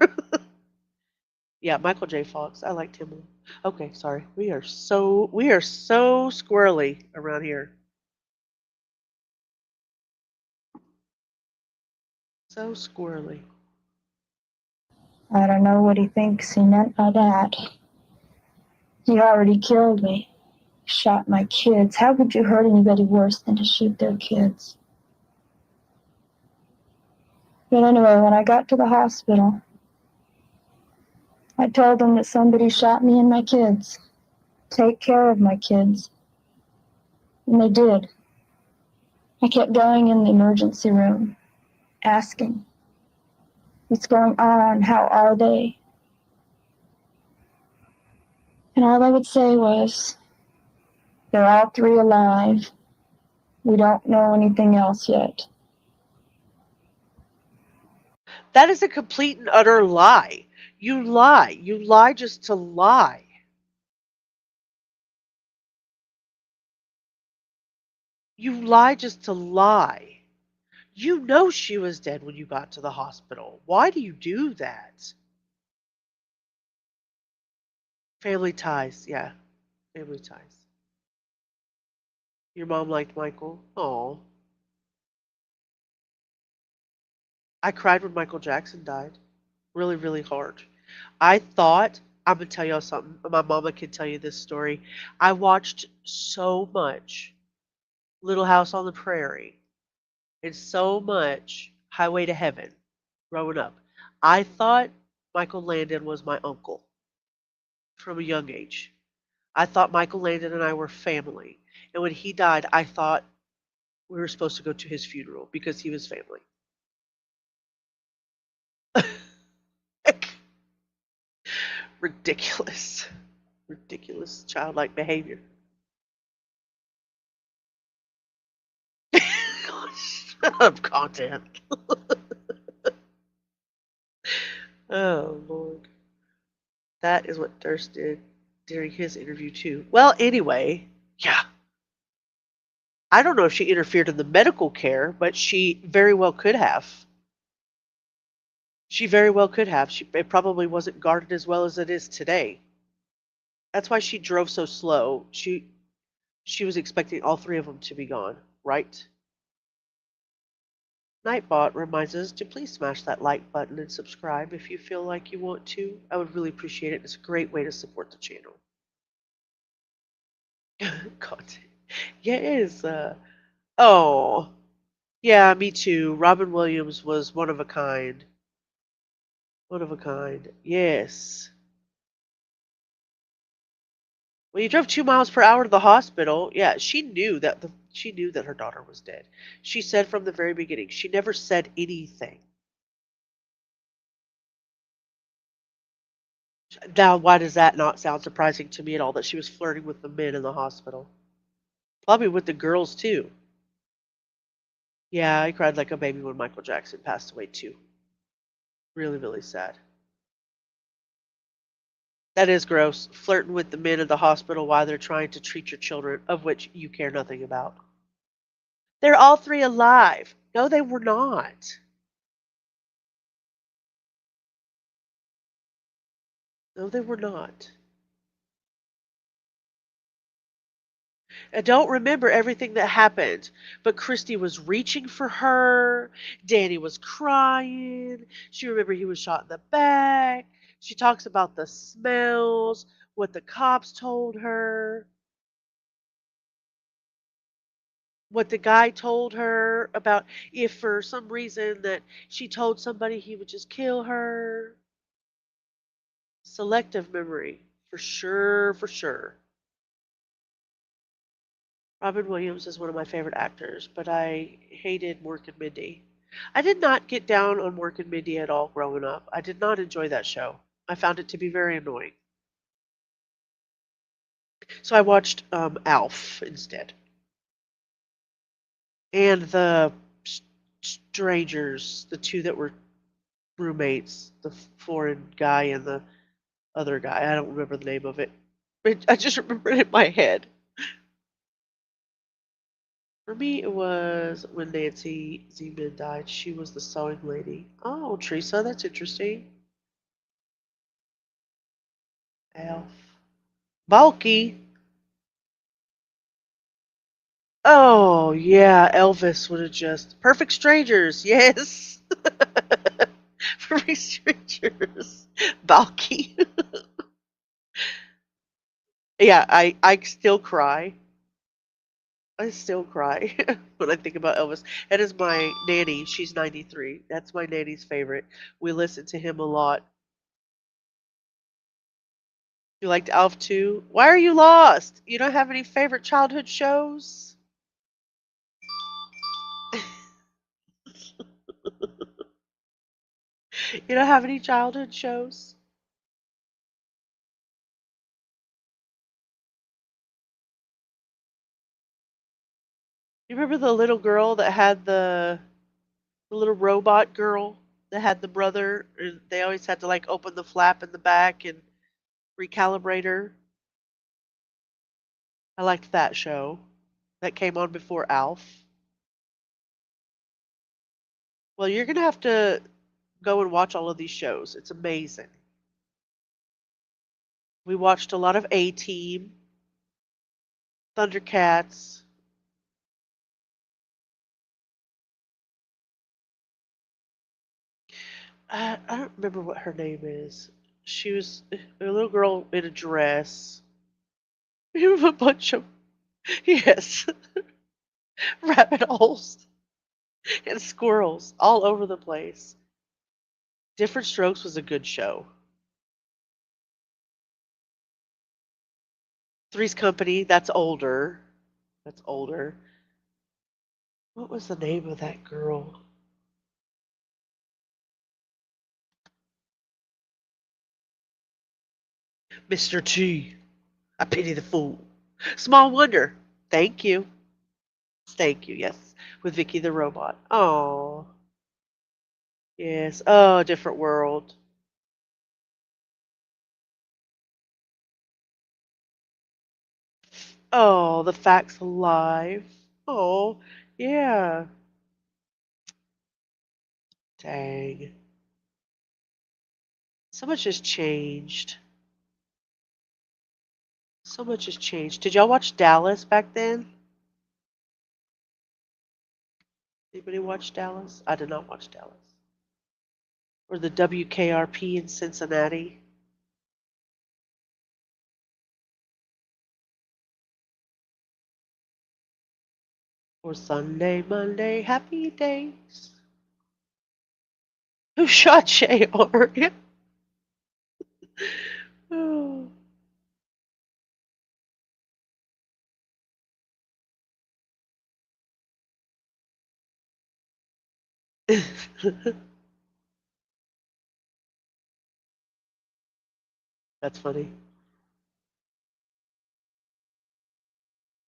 Yeah, Michael J. Fox. I liked him. Okay, sorry. We are so squirrely around here. So squirrely. I don't know what he thinks he meant by that. He already killed me. Shot my kids. How could you hurt anybody worse than to shoot their kids? But anyway, when I got to the hospital, I told them that somebody shot me and my kids. Take care of my kids. And they did. I kept going in the emergency room, asking, what's going on? How are they? And all they would say was, they're all 3 alive. We don't know anything else yet. That is a complete and utter lie. You lie. You lie just to lie. You lie just to lie. You know she was dead when you got to the hospital. Why do you do that? Family ties, yeah. Family ties. Your mom liked Michael? Oh. I cried when Michael Jackson died. Really, really hard. I thought, I'm going to tell y'all something. My mama can tell you this story. I watched so much Little House on the Prairie and so much Highway to Heaven growing up. I thought Michael Landon was my uncle from a young age. I thought Michael Landon and I were family. And when he died, I thought we were supposed to go to his funeral because he was family. Ridiculous. Ridiculous childlike behavior. Shut up, content. Oh, Lord. That is what Durst did during his interview, too. Well, anyway, yeah. I don't know if she interfered in the medical care, but she very well could have. She very well could have. It probably wasn't guarded as well as it is today. That's why she drove so slow. She was expecting all 3 of them to be gone, right? Nightbot reminds us to please smash that like button and subscribe if you feel like you want to. I would really appreciate it. It's a great way to support the channel. Content. Yeah, it is. Oh, yeah, me too. Robin Williams was one of a kind. One of a kind. Yes. When you drove 2 miles per hour to the hospital, yeah, she knew that her daughter was dead. She said from the very beginning. She never said anything. Now, why does that not sound surprising to me at all that she was flirting with the men in the hospital? Probably with the girls too. Yeah, I cried like a baby when Michael Jackson passed away too. Really, really sad. That is gross. Flirting with the men in the hospital while they're trying to treat your children, of which you care nothing about. They're all 3 alive. No, they were not. No, they were not. I don't remember everything that happened, but Christy was reaching for her. Danny was crying. She remembered he was shot in the back. She talks about the smells, what the cops told her, what the guy told her about if for some reason that she told somebody he would just kill her. Selective memory, for sure, for sure. Robin Williams is one of my favorite actors, but I hated Mork and Mindy. I did not get down on Mork and Mindy at all growing up. I did not enjoy that show. I found it to be very annoying. So I watched Alf instead. And the strangers, the 2 that were roommates, the foreign guy and the other guy. I don't remember the name of it. I just remember it in my head. For me, it was when Nancy Zeman died. She was the sewing lady. Oh, Teresa, that's interesting. Elf. Bulky. Oh, yeah, Elvis would have just. Perfect Strangers, yes. Perfect Strangers. Bulky. Yeah, I still cry. I still cry when I think about Elvis. That is my nanny. She's 93. That's my nanny's favorite. We listen to him a lot. You liked Alf too? Why are you lost? You don't have any favorite childhood shows? You don't have any childhood shows? You remember the little girl that had the little robot girl that had the brother? They always had to like open the flap in the back and recalibrate her. I liked that show. That came on before Alf. Well, you're gonna have to go and watch all of these shows. It's amazing. We watched a lot of A Team, Thundercats. I don't remember what her name is. She was a little girl in a dress. We have a bunch of yes, rabbit holes and squirrels all over the place. Different Strokes was a good show. Three's Company, that's older. That's older. What was the name of that girl? Mr. T. I pity the fool. Small Wonder. Thank you. Thank you. Yes, with Vicky the robot. Oh, yes. Oh, different world. Oh, the facts alive. Oh, yeah. Dang. So much has changed. So much has changed. Did y'all watch Dallas back then? Anybody watch Dallas? I did not watch Dallas. Or the WKRP in Cincinnati. Or Sunday, Monday, Happy Days. Who shot J.R.? Oh. That's funny.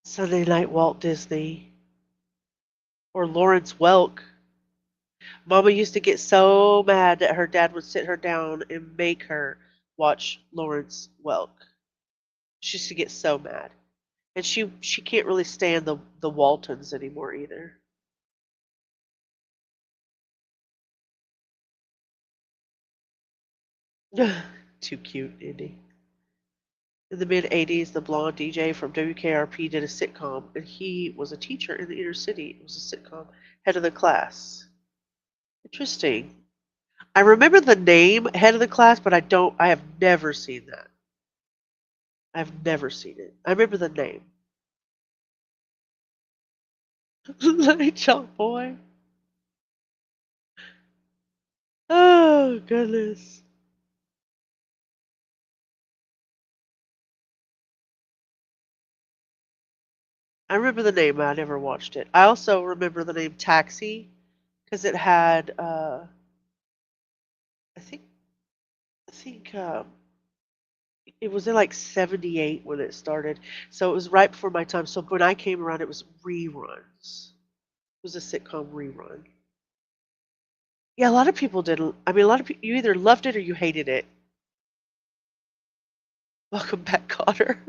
Sunday Night Walt Disney. Or Lawrence Welk. Mama used to get so mad that her dad would sit her down and make her watch Lawrence Welk. She used to get so mad. And she can't really stand the Waltons anymore either. Too cute, Indy. In the mid 80s, the blonde DJ from WKRP did a sitcom, and he was a teacher in the inner city. It was a sitcom, Head of the Class. Interesting. I remember the name Head of the Class, but I have never seen that. I've never seen it. I remember the name. Night Shop Boy. Oh, goodness. I remember the name, but I never watched it. I also remember the name Taxi because it had, I think, I think it was in like '78 when it started, so it was right before my time. So when I came around, it was reruns. It was a sitcom rerun. Yeah, a lot of people didn't. I mean, a lot of people, you either loved it or you hated it. Welcome back, Cotter.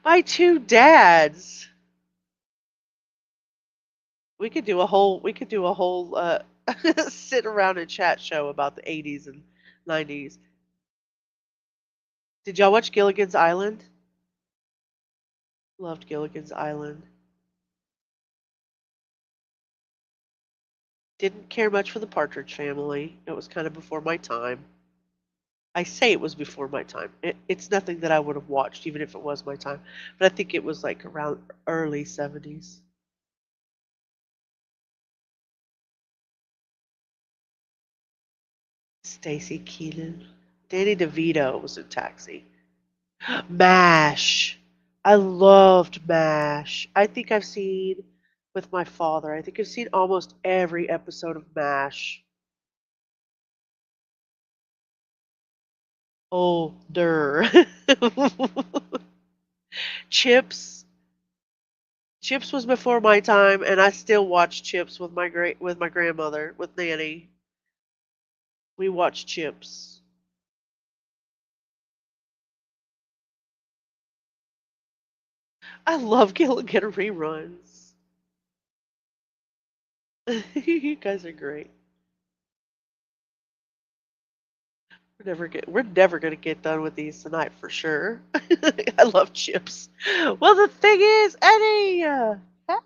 My two dads. We could do a whole sit around and chat show about the 80s and 90s. Did y'all watch Gilligan's Island? Loved Gilligan's Island. Didn't care much for the Partridge Family. It was kind of before my time. I say it was before my time. It's nothing that I would have watched, even if it was my time. But I think it was like around early 70s. Stacy Keelan. Danny DeVito was in Taxi. MASH. I loved MASH. I think I've seen with my father. I think I've seen almost every episode of MASH. Older. Chips. Chips was before my time, and I still watch Chips with my grandmother with Nanny. We watch Chips. I love Gilligan reruns. You guys are great. We're never gonna get done with these tonight for sure. I love Chips. Well, the thing is, Eddie,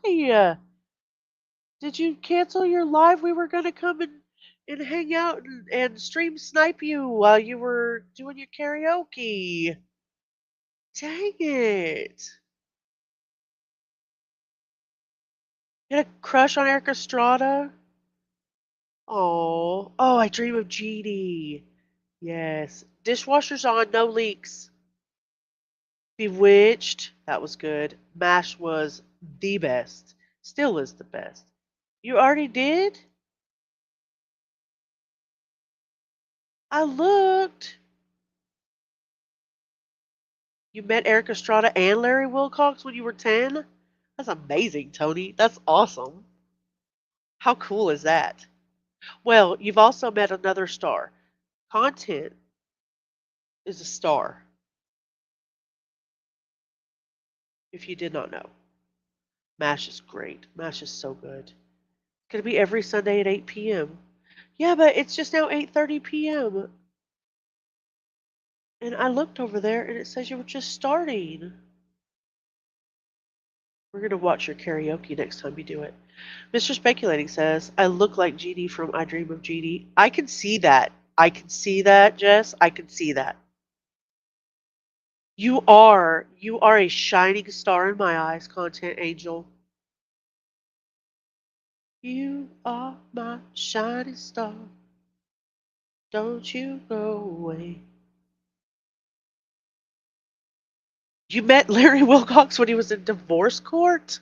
hey, did you cancel your live? We were gonna come and hang out and stream snipe you while you were doing your karaoke. Dang it! You had a crush on Eric Estrada? Oh, I dream of Jeannie. Yes. Dishwasher's on, no leaks. Bewitched, that was good. MASH was the best. Still is the best. You already did? I looked. You met Eric Estrada and Larry Wilcox when you were 10? That's amazing, Tony. That's awesome. How cool is that? Well, you've also met another star. Content is a star, if you did not know. MASH is great. MASH is so good. It's going to be every Sunday at 8 p.m. Yeah, but it's just now 8:30 p.m. And I looked over there and it says you were just starting. We're going to watch your karaoke next time you do it. Mr. Speculating says, I look like Jeannie from I Dream of Jeannie. I can see that. I can see that, Jess. I can see that. You are a shining star in my eyes, content angel. You are my shining star. Don't you go away. You met Larry Wilcox when he was in divorce court?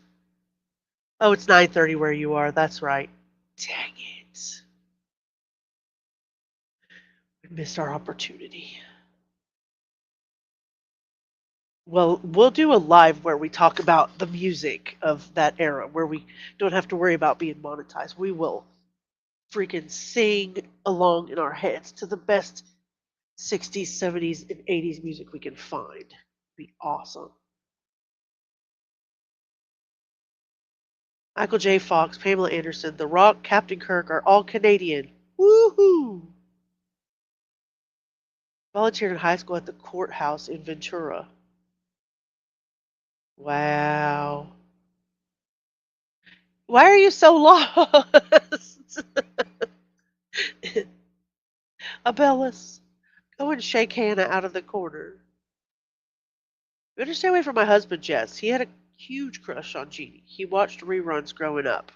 Oh, it's 9:30 where you are. That's right. Dang it. We missed our opportunity. Well, we'll do a live where we talk about the music of that era, where we don't have to worry about being monetized. We will freaking sing along in our heads to the best 60s, 70s, and 80s music we can find. Be awesome. Michael J. Fox, Pamela Anderson, The Rock, Captain Kirk are all Canadian. Woohoo! Volunteered in high school at the courthouse in Ventura. Wow. Why are you so lost? Abellis, go and shake Hannah out of the corner. You better stay away from my husband, Jess. He had a huge crush on Jeannie. He watched reruns growing up.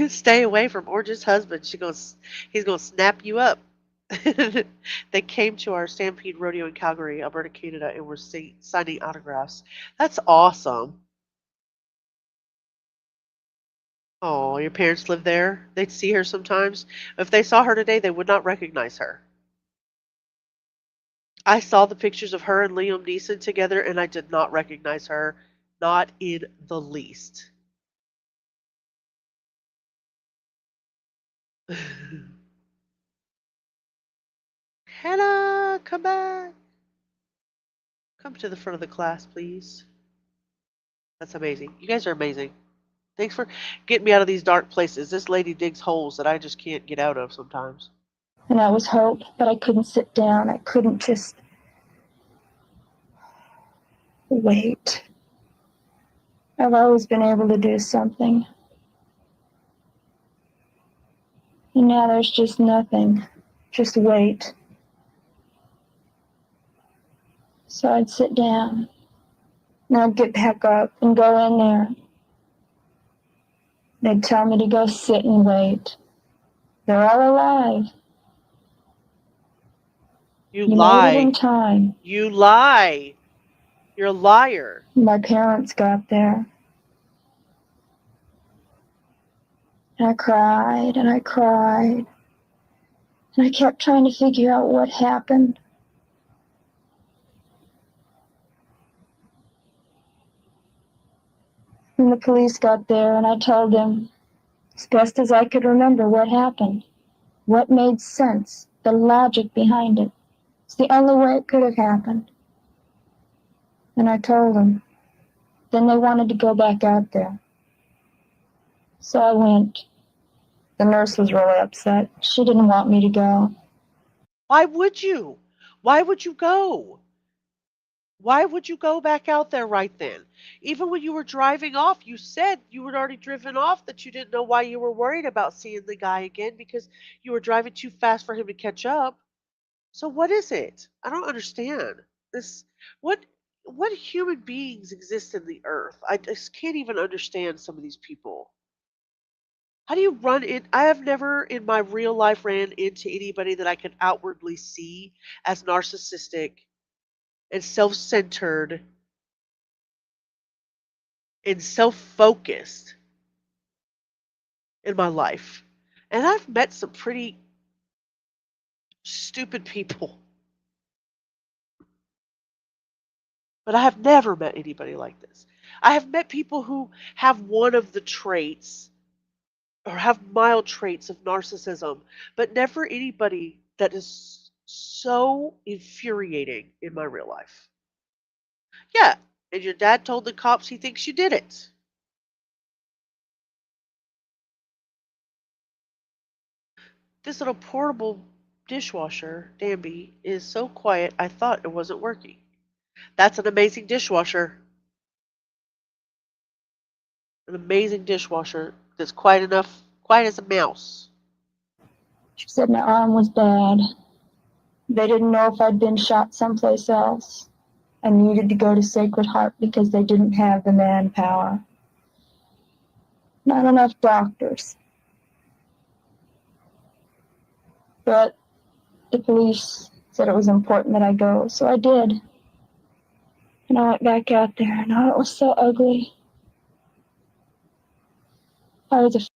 Stay away from Orange's husband. He's gonna snap you up. They came to our Stampede Rodeo in Calgary, Alberta, Canada, and were signing autographs. That's awesome. Oh, your parents live there? They'd see her sometimes. If they saw her today, they would not recognize her. I saw the pictures of her and Liam Neeson together, and I did not recognize her, not in the least. Hannah, come back. Come to the front of the class, please. That's amazing. You guys are amazing. Thanks for getting me out of these dark places. This lady digs holes that I just can't get out of sometimes. And that was hope, but I couldn't sit down. I couldn't just wait. I've always been able to do something. And now there's just nothing. Just wait. So I'd sit down. And I'd get back up and go in there. They'd tell me to go sit and wait. They're all alive. You You lie. made it in time. You lie. You're a liar. My parents got there. And I cried and I cried. And I kept trying to figure out what happened. And the police got there and I told them, as best as I could remember, what happened. What made sense. The logic behind it. It's the only way it could have happened. And I told them. Then they wanted to go back out there. So I went. The nurse was really upset. She didn't want me to go. Why would you? Why would you go? Why would you go back out there right then? Even when you were driving off, you said you had already driven off, that you didn't know why you were worried about seeing the guy again because you were driving too fast for him to catch up. So what is it? I don't understand. This what what human beings exist in the earth? I just can't even understand some of these people. How do you run in? I have never in my real life ran into anybody that I can outwardly see as narcissistic and self-centered and self-focused in my life. And I've met some pretty stupid people, but I have never met anybody like this. I have met people who have one of the traits or have mild traits of narcissism, but never anybody that is so infuriating in my real life. Yeah, and your dad told the cops he thinks you did it. This little portable dishwasher, Danby, is so quiet I thought it wasn't working. That's an amazing dishwasher. An amazing dishwasher that's quiet as a mouse. She said my arm was bad. They didn't know if I'd been shot someplace else. I needed to go to Sacred Heart because they didn't have the manpower. Not enough doctors. But the police said it was important that I go, so I did. And I went back out there, and oh, it was so ugly. I was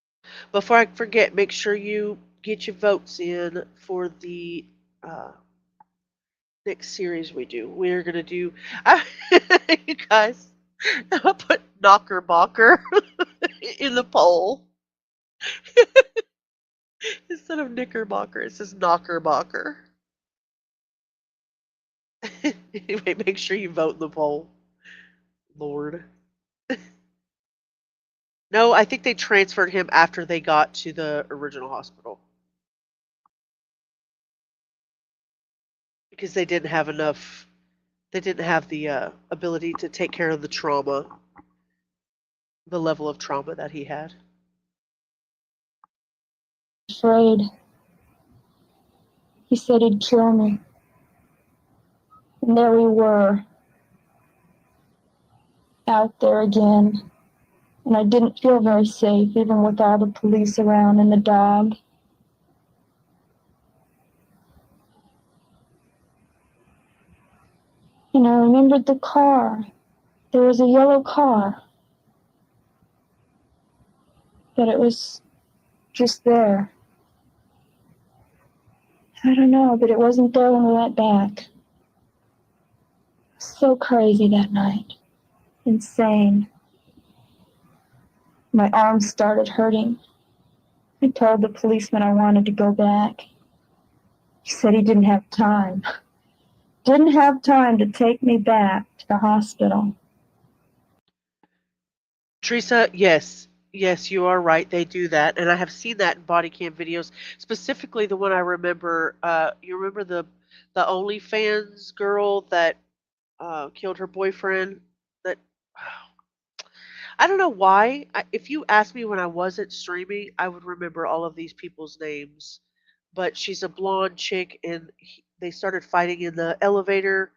Before I forget, make sure you get your votes in for the next series we do. We're gonna do, you guys. I put Knockerbocker in the poll instead of Knickerbocker. It says Knockerbocker. Anyway, make sure you vote in the poll. Lord. No, I think they transferred him after they got to the original hospital because they didn't have enough. They didn't have the ability to take care of the trauma, the level of trauma that he had. afraid. He said he'd kill me. And there we were, out there again. And I didn't feel very safe, even with all the police around and the dog. And I remembered the car. There was a yellow car. But it was just there. I don't know, but it wasn't there when we went back. So crazy that night. Insane. My arms started hurting. I told the policeman I wanted to go back. He said he didn't have time. Didn't have time to take me back to the hospital. Teresa, yes. Yes, you are right. They do that. And I have seen that in body cam videos. Specifically the one I remember, you remember the OnlyFans girl that killed her boyfriend that I don't know why. If you asked me when I wasn't streaming, I would remember all of these people's names. But she's a blonde chick, and they started fighting in the elevator.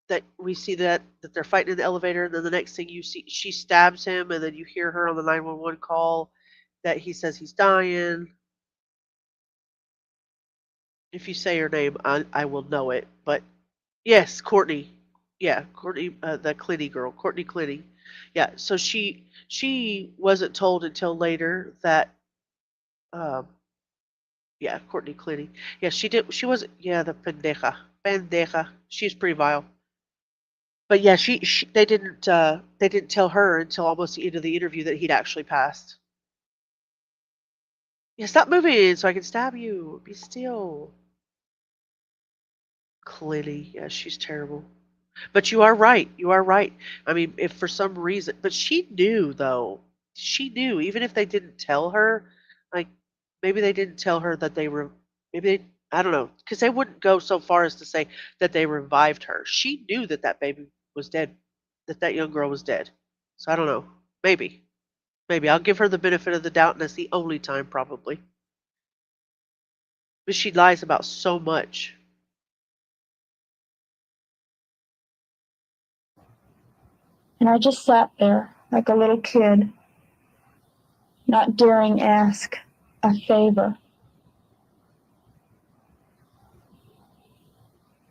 That we see that they're fighting in the elevator, and then the next thing you see, she stabs him, and then you hear her on the 911 call that he says he's dying. If you say her name, I will know it. But yes, Courtney. Yeah, Courtney, the Clinty girl, Courtney Clinty. Yeah, so she wasn't told until later that um yeah, Courtney Clinty. Yeah, she did. She wasn't. Yeah, the pendeja. She's pretty vile. But yeah, she they didn't tell her until almost the end of the interview that he'd actually passed. Yeah, stop moving so I can stab you. Be still. Clinty. Yeah, she's terrible. But you are right. You are right. I mean, if for some reason, but she knew though. She knew, even if they didn't tell her, like maybe they didn't tell her that they were, maybe they, I don't know, because they wouldn't go so far as to say that they revived her. She knew that that baby was dead, that that young girl was dead. So I don't know. Maybe, maybe I'll give her the benefit of the doubt, and that's the only time probably. But she lies about so much. And I just sat there like a little kid, not daring ask a favor.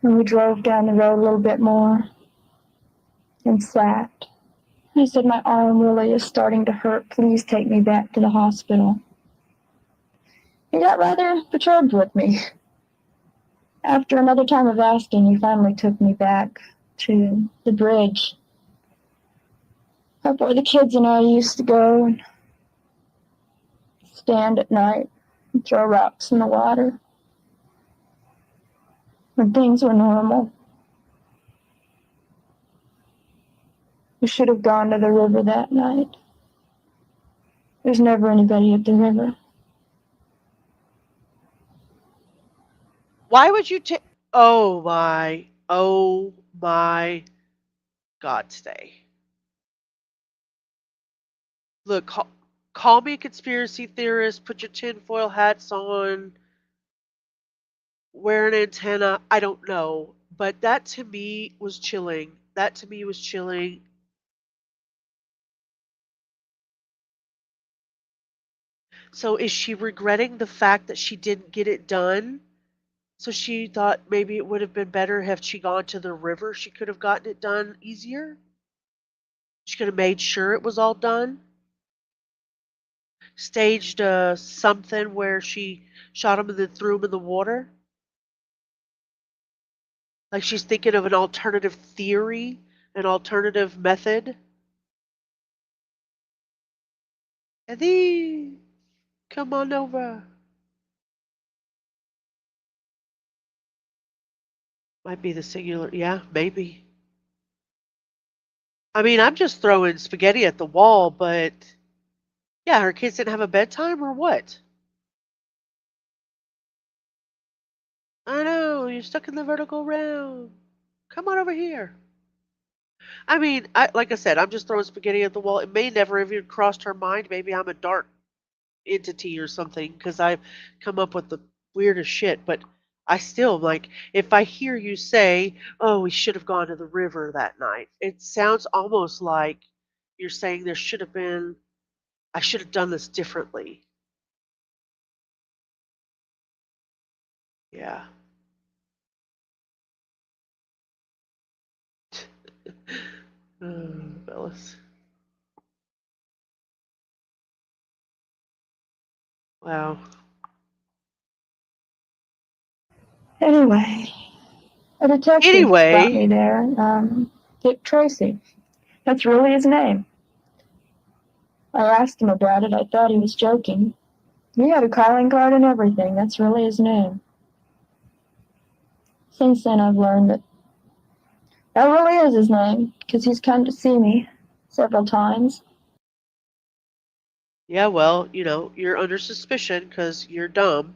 And we drove down the road a little bit more and sat. I said, my arm really is starting to hurt. Please take me back to the hospital. He got rather perturbed with me. After another time of asking, he finally took me back to the bridge up where the kids and I used to go and stand at night and throw rocks in the water when things were normal. We should have gone to the river that night. There's never anybody at the river. Why would you take? Oh my God, today. Look, call me a conspiracy theorist, put your tinfoil hats on, wear an antenna. I don't know. But that to me was chilling. That to me was chilling. So is she regretting the fact that she didn't get it done? So she thought maybe it would have been better if she gone to the river. She could have gotten it done easier. She could have made sure it was all done. Staged something where she shot him and then threw him in the water. Like she's thinking of an alternative theory, an alternative method. Eddie, come on over. Might be the singular. Yeah, maybe. I mean, I'm just throwing spaghetti at the wall, but yeah, her kids didn't have a bedtime or what? I know, you're stuck in the vertical realm. Come on over here. I mean, like I said, I'm just throwing spaghetti at the wall. It may never have even crossed her mind. Maybe I'm a dark entity or something because I've come up with the weirdest shit. But I still like if I hear you say, "Oh, we should have gone to the river that night," it sounds almost like you're saying there should have been. I should have done this differently. Yeah. Bellis. Wow. Anyway, a detective brought me Anyway, there, Dick Tracy. That's really his name. I asked him about it. I thought he was joking. He had a calling card and everything. That's really his name. Since then, I've learned that that really is his name, because he's come to see me several times. Yeah, well, you're under suspicion because you're dumb.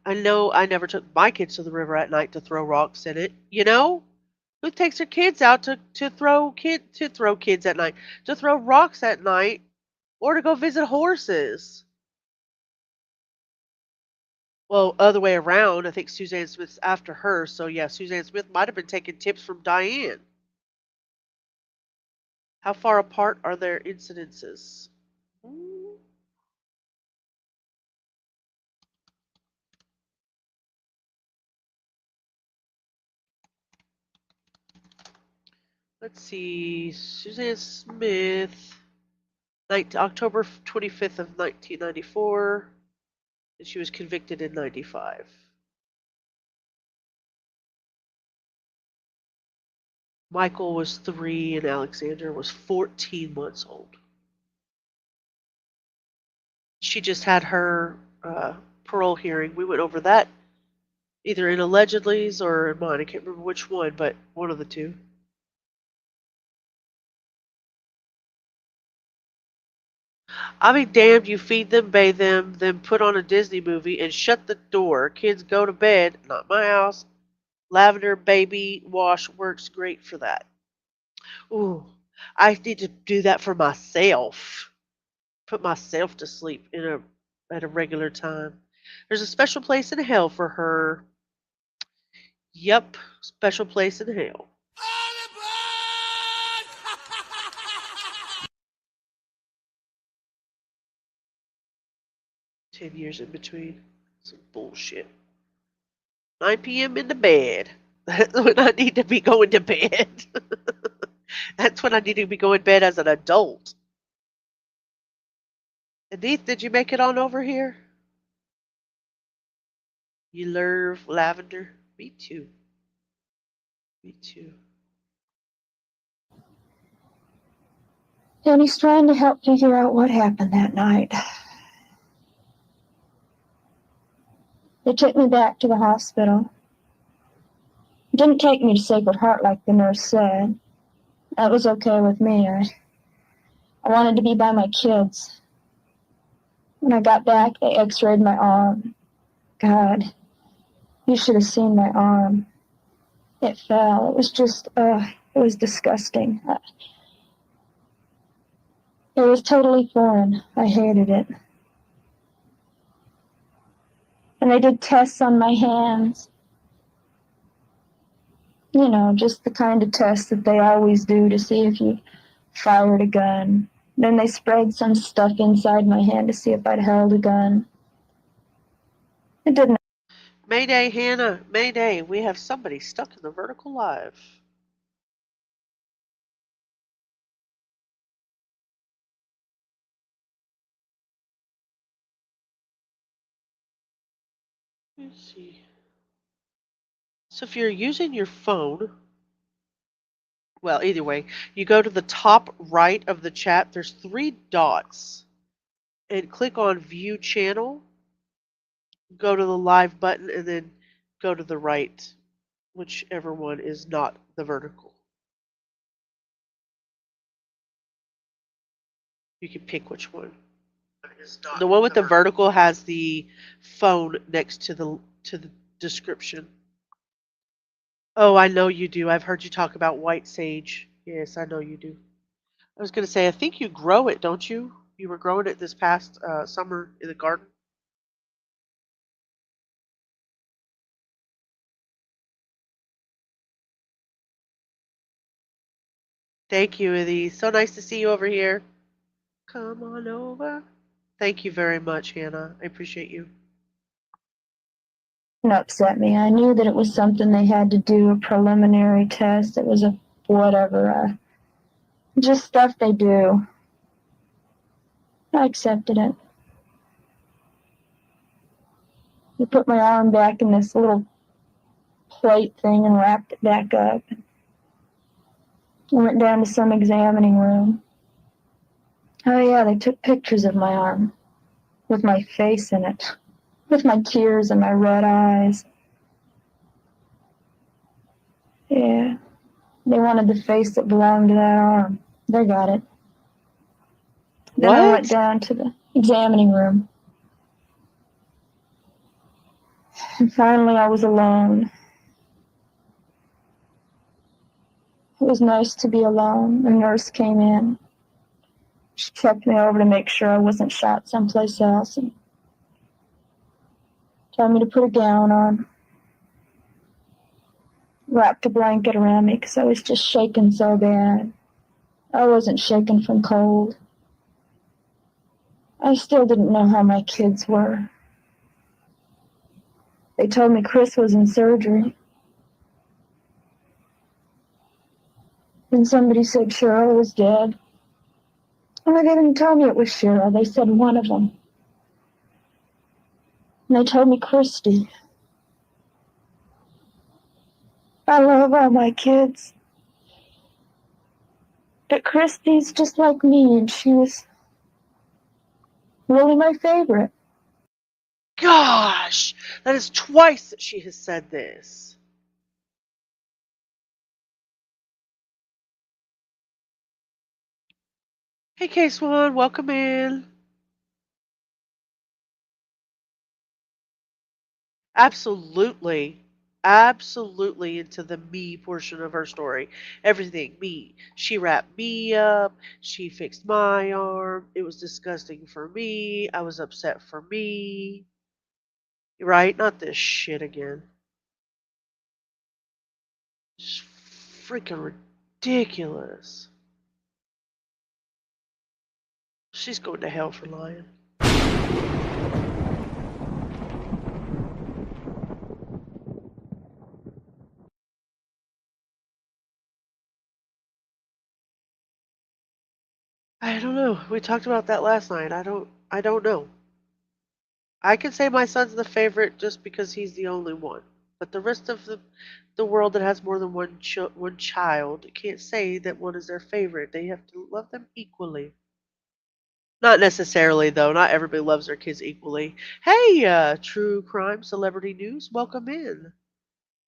I know I never took my kids to the river at night to throw rocks in it. Who takes their kids out to throw kids at night, to throw rocks at night, or to go visit horses? Well, other way around. I think Suzanne Smith's after her, so yeah, Suzanne Smith might have been taking tips from Diane. How far apart are their incidences? Mm, Let's see. Suzanne Smith, October 25th of 1994, and she was convicted in 95. Michael was 3 and Alexander was 14 months old. She just had her parole hearing. We went over that either in allegedly's or in mine. I can't remember which one, but one of the two. I mean, damned, you feed them, bathe them, then put on a Disney movie and shut the door. Kids go to bed. Not my house. Lavender baby wash works great for that. Ooh, I need to do that for myself. Put myself to sleep at a regular time. There's a special place in hell for her. Yep, special place in hell. 10 years in between. Some bullshit. 9 p.m. in the bed. That's when I need to be going to bed. That's when I need to be going to bed as an adult. Edith, did you make it on over here? You love lavender? Me too. Me too. And he's trying to help figure out what happened that night. They took me back to the hospital. It didn't take me to Sacred Heart like the nurse said. That was okay with me. I wanted to be by my kids. When I got back, they x-rayed my arm. God, you should have seen my arm. It fell. It was just, it was disgusting. It was totally foreign. I hated it. And they did tests on my hands. Just the kind of tests that they always do to see if you fired a gun. Then they sprayed some stuff inside my hand to see if I'd held a gun. It didn't. Mayday, Hannah. Mayday. We have somebody stuck in the vertical live. Let's see. So if you're using your phone, well, either way, you go to the top right of the chat. There's 3 dots. And click on View Channel. Go to the live button and then go to the right, whichever one is not the vertical. You can pick which one. The one with the vertical has the phone next to the description. Oh, I know you do. I've heard you talk about white sage. Yes, I know you do. I was going to say, I think you grow it, don't you? You were growing it this past summer in the garden. Thank you, Izzy. So nice to see you over here. Come on over. Thank you very much, Hannah. I appreciate you. Upset me. I knew that it was something they had to do, a preliminary test. It was a whatever, just stuff they do. I accepted it. They put my arm back in this little plate thing and wrapped it back up. I went down to some examining room. Oh yeah, they took pictures of my arm with my face in it, with my tears and my red eyes. Yeah, they wanted the face that belonged to that arm. They got it. Then I went What? down to the examining room. And finally I was alone. It was nice to be alone. A nurse came in. She checked me over to make sure I wasn't shot someplace else and told me to put a gown on. Wrapped a blanket around me because I was just shaking so bad. I wasn't shaking from cold. I still didn't know how my kids were. They told me Chris was in surgery. Then somebody said Cheryl was dead. And they didn't tell me it was Cheryl. They said one of them. And they told me Christie. I love all my kids. But Christie's just like me, and she was really my favorite. Gosh, that is twice that she has said this. Hey, K-Swan, welcome in. Absolutely. Absolutely into the me portion of her story. Everything me. She wrapped me up. She fixed my arm. It was disgusting for me. I was upset for me. Right? Not this shit again. It's freaking ridiculous. She's going to hell for lying. I don't know. We talked about that last night. I don't know. I can say my son's the favorite just because he's the only one. But the rest of the world that has more than one child can't say that one is their favorite. They have to love them equally. Not necessarily though. Not everybody loves their kids equally. Hey, true crime celebrity news, welcome in.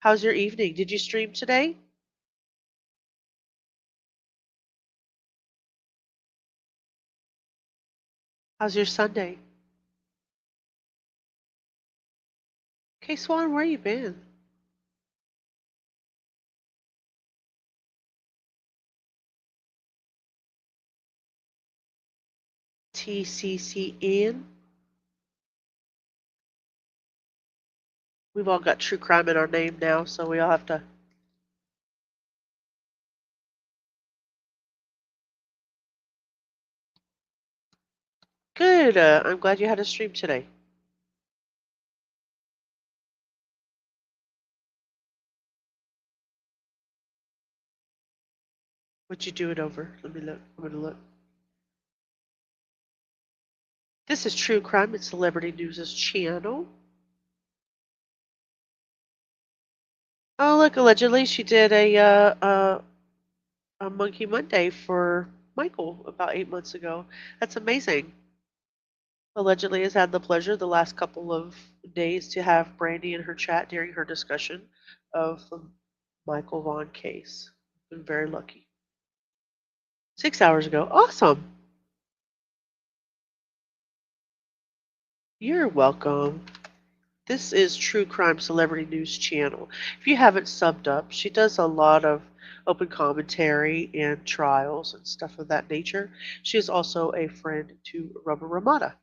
How's your evening? Did you stream today? How's your Sunday? Okay, Swan, where you been? TCCN. We've all got true crime in our name now, so we all have to. Good. I'm glad you had a stream today. What'd you do it over? Let me look. I'm gonna look. This is True Crime and Celebrity News' channel. Oh, look! Allegedly, she did a Monkey Monday for Michael about 8 months ago. That's amazing. Allegedly has had the pleasure the last couple of days to have Brandy in her chat during her discussion of the Michael Vaughn case. Been very lucky. 6 hours ago. Awesome. You're welcome. This is True Crime Celebrity News channel. If you haven't subbed up, she does a lot of open commentary and trials and stuff of that nature. She is also a friend to Rubber Ramada.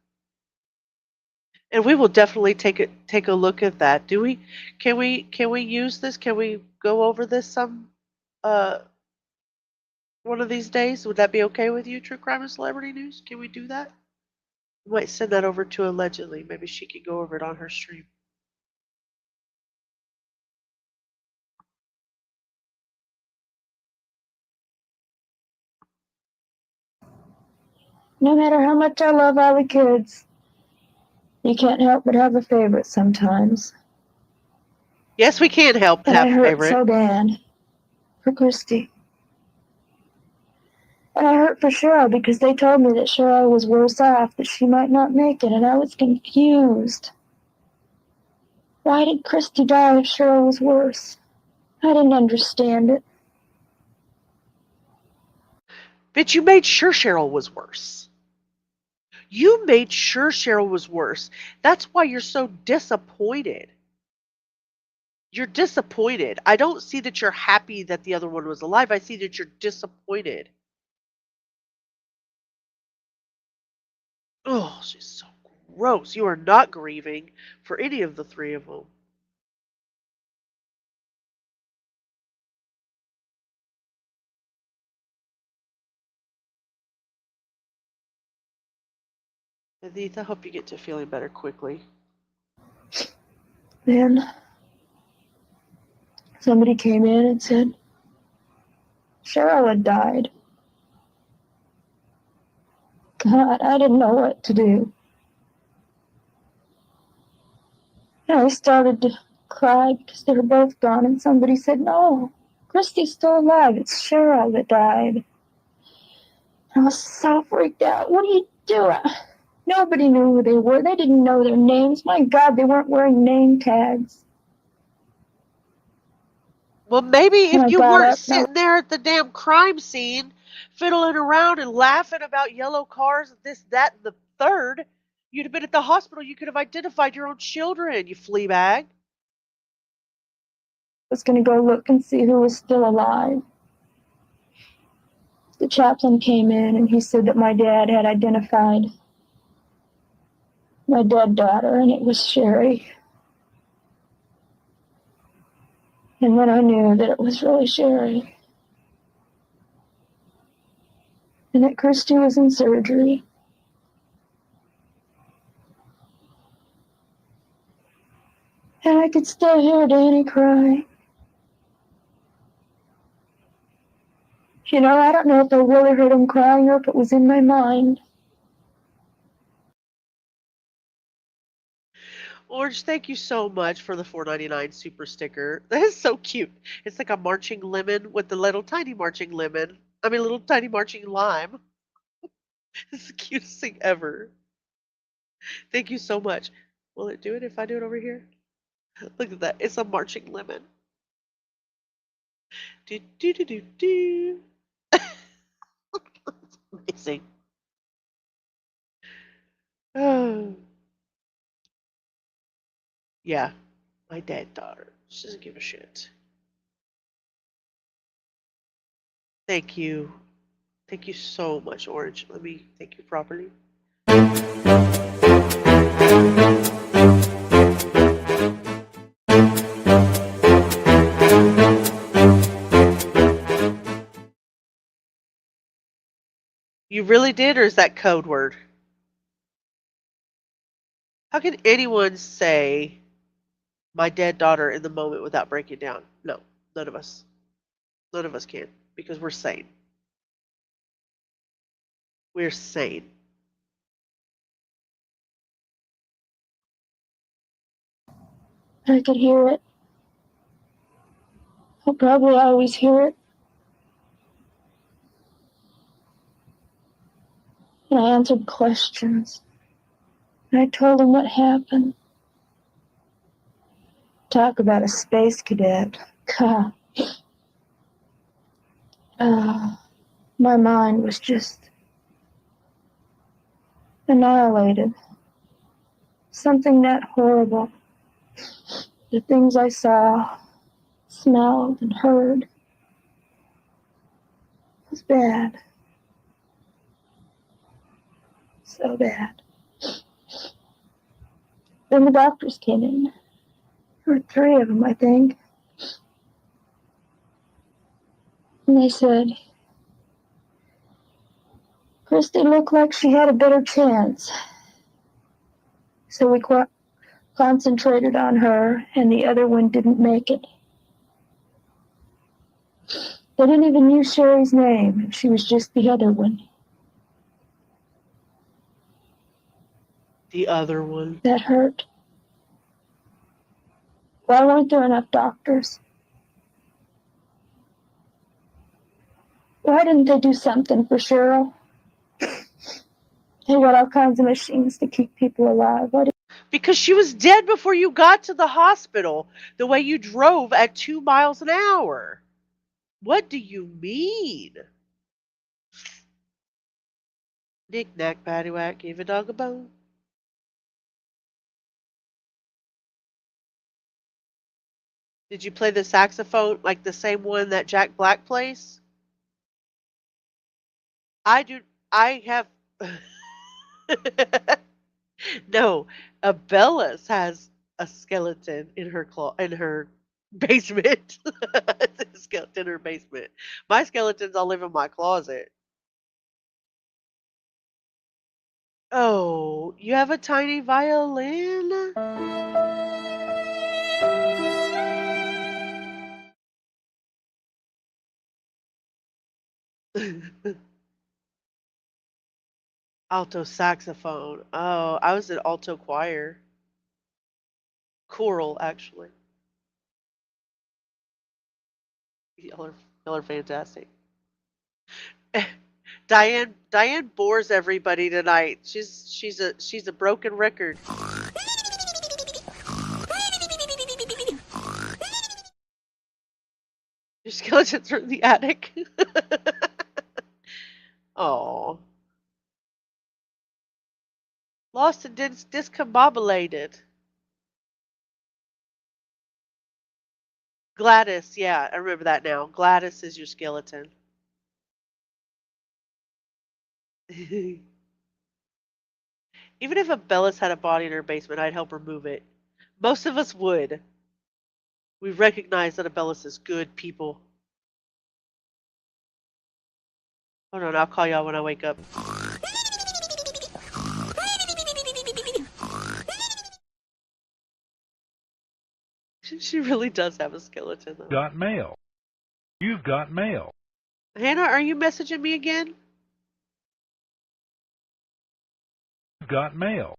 And we will definitely take a look at that. Do we can we use this? Can we go over this some uh one of these days? Would that be okay with you, True Crime and Celebrity News? Can we do that? We might send that over to Allegedly. Maybe she could go over it on her stream. No matter how much I love all the kids, you can't help but have a favorite sometimes. Yes, we can help And I have a hurt favorite. so bad for Christy. And I hurt for Cheryl because they told me that Cheryl was worse off, that she might not make it, and I was confused. Why did Christy die if Cheryl was worse? I didn't understand it. Bitch, you made sure Cheryl was worse. You made sure Cheryl was worse. That's why you're so disappointed. You're disappointed. I don't see that you're happy that the other one was alive. I see that you're disappointed. Oh, she's so gross. You are not grieving for any of the three of them. Edith, I hope you get to feeling better quickly. Then somebody came in and said Cheryl had died. God, I didn't know what to do. And I started to cry because they were both gone, and somebody said, no, Christie's still alive. It's Cheryl that died. I was so freaked out. What are you doing? Nobody knew who they were. They didn't know their names. My God, they weren't wearing name tags. Well, maybe And if I you got weren't up and sitting there at the damn crime scene, fiddling around and laughing about yellow cars, this, that, and the third, you'd have been at the hospital. You could have identified your own children, you flea bag. was going to go look and see who was still alive. The chaplain came in and he said that my dad had identified my dead daughter, and it was Sherry. And then I knew that it was really Sherry. And that Christie was in surgery. And I could still hear Danny cry. You know, I don't know if I really heard him crying or if it was in my mind. Orange, thank you so much for the $4.99 super sticker. That is so cute. It's like a marching lemon with the little tiny marching lemon. I mean, little tiny marching lime. It's the cutest thing ever. Thank you so much. Will it do it if I do it over here? Look at that. It's a marching lemon. Do, do, do, do, do. Amazing. Oh, yeah. My dead daughter. She doesn't give a shit. Thank you. Thank you so much, Orange. Let me thank you properly. You really did, or is that code word? How can anyone say my dead daughter in the moment without breaking down? No, none of us. None of us can, because we're sane. We're sane. I could hear it. I'll probably always hear it. And I answered questions. And I told him what happened. Talk about a space cadet. God. My mind was just annihilated. Something that horrible. The things I saw, smelled, and heard was bad. So bad. Then the doctors came in. There were 3 of them, I think. And they said, Christie looked like she had a better chance. So we concentrated on her, and the other one didn't make it. They didn't even use Sherry's name. She was just the other one. The other one. That hurt. Why weren't there enough doctors? Why didn't they do something for Cheryl? They got all kinds of machines to keep people alive. Because she was dead before you got to the hospital, the way you drove at 2 miles an hour. What do you mean? Knick-knack, paddywhack, give a dog a bone. Did you play the saxophone like the same one that Jack Black plays? I do. I have. No, Bellis has a skeleton in her basement. It's a skeleton in her basement. My skeletons all live in my closet. Oh, you have a tiny violin? Alto saxophone. Oh, I was in alto choir. Choral, actually. Y'all are, y'all are fantastic. Diane bores everybody tonight. She's a broken record. Your skeletons from the attic. Oh, lost and discombobulated. Gladys, yeah, I remember that now. Gladys is your skeleton. Even if a Bellis had a body in her basement, I'd help her move it. Most of us would. We recognize that a Bellis is good people. Hold on, I'll call y'all when I wake up. She really does have a skeleton, though. Got mail. You've got mail. Hannah, are you messaging me again? You've got mail.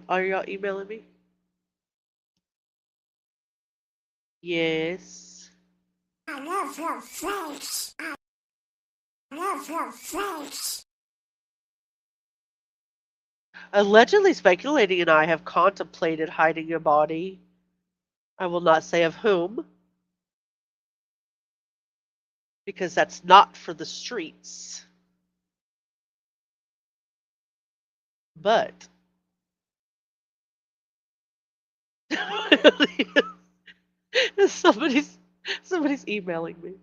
Are y'all emailing me? Yes. I love your face. I love your face. Allegedly, Speculating and I have contemplated hiding a body. I will not say of whom, because that's not for the streets. But somebody's emailing me.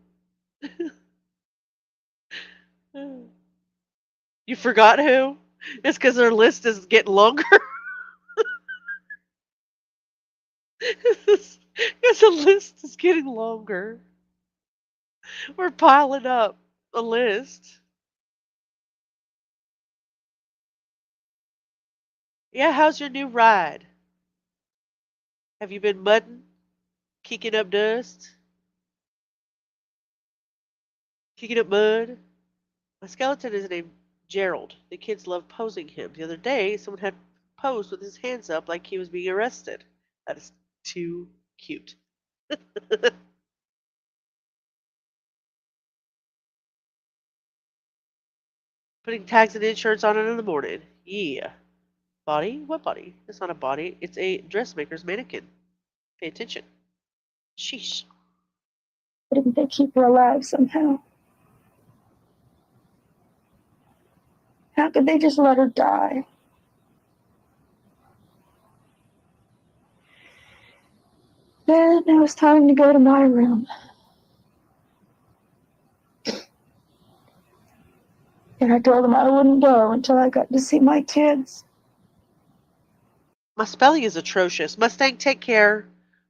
You forgot who? It's because their list is getting longer. Because the list is getting longer. We're piling up a list. Yeah, how's your new ride? Have you been mudding? Kicking up dust? Kicking up mud? My skeleton is named Gerald. The kids love posing him. The other day, someone had posed with his hands up like he was being arrested. That is too cute. Putting tags and insurance on it in the morning. Yeah. Body? What body? It's not a body. It's a dressmaker's mannequin. Pay attention. Sheesh. Didn't they keep her alive somehow? How could they just let her die? Then it was time to go to my room. And I told them I wouldn't go until I got to see my kids. My spelling is atrocious. Mustang, take care.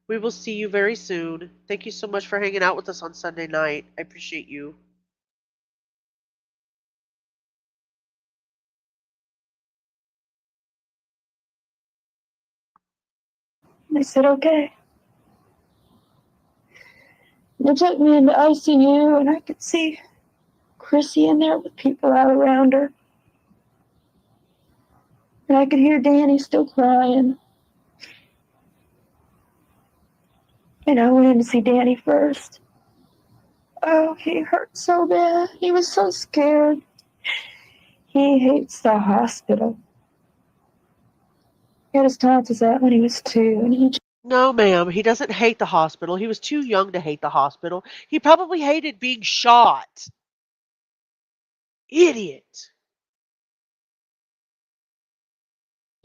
We will see you very soon. Thank you so much for hanging out with us on Sunday night. I appreciate you. And they said, okay. They took me into ICU, and I could see Chrissy in there with people all around her. And I could hear Danny still crying. And I went in to see Danny first. Oh, he hurt so bad. He was so scared. He hates the hospital. He had his tonsils out when he was 2, and he No, ma'am. He doesn't hate the hospital. He was too young to hate the hospital. He probably hated being shot. Idiot.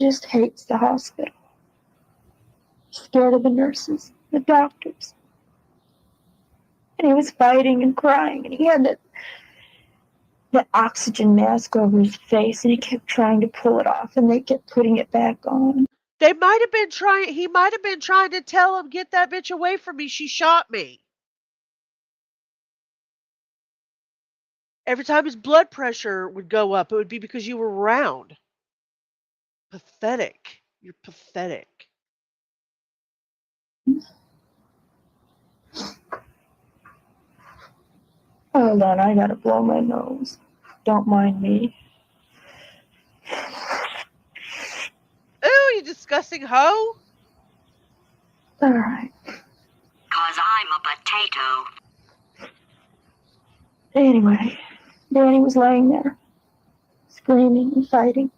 Just hates the hospital. Scared of the nurses, the doctors. And he was fighting and crying, and he had the oxygen mask over his face, and he kept trying to pull it off, and they kept putting it back on. He might have been trying to tell him, get that bitch away from me. She shot me. Every time his blood pressure would go up, it would be because you were around. Pathetic. You're pathetic. Hold on, I gotta blow my nose. Don't mind me. Ooh, you disgusting hoe. Alright. 'Cause I'm a potato. Anyway, Danny was laying there, screaming and fighting.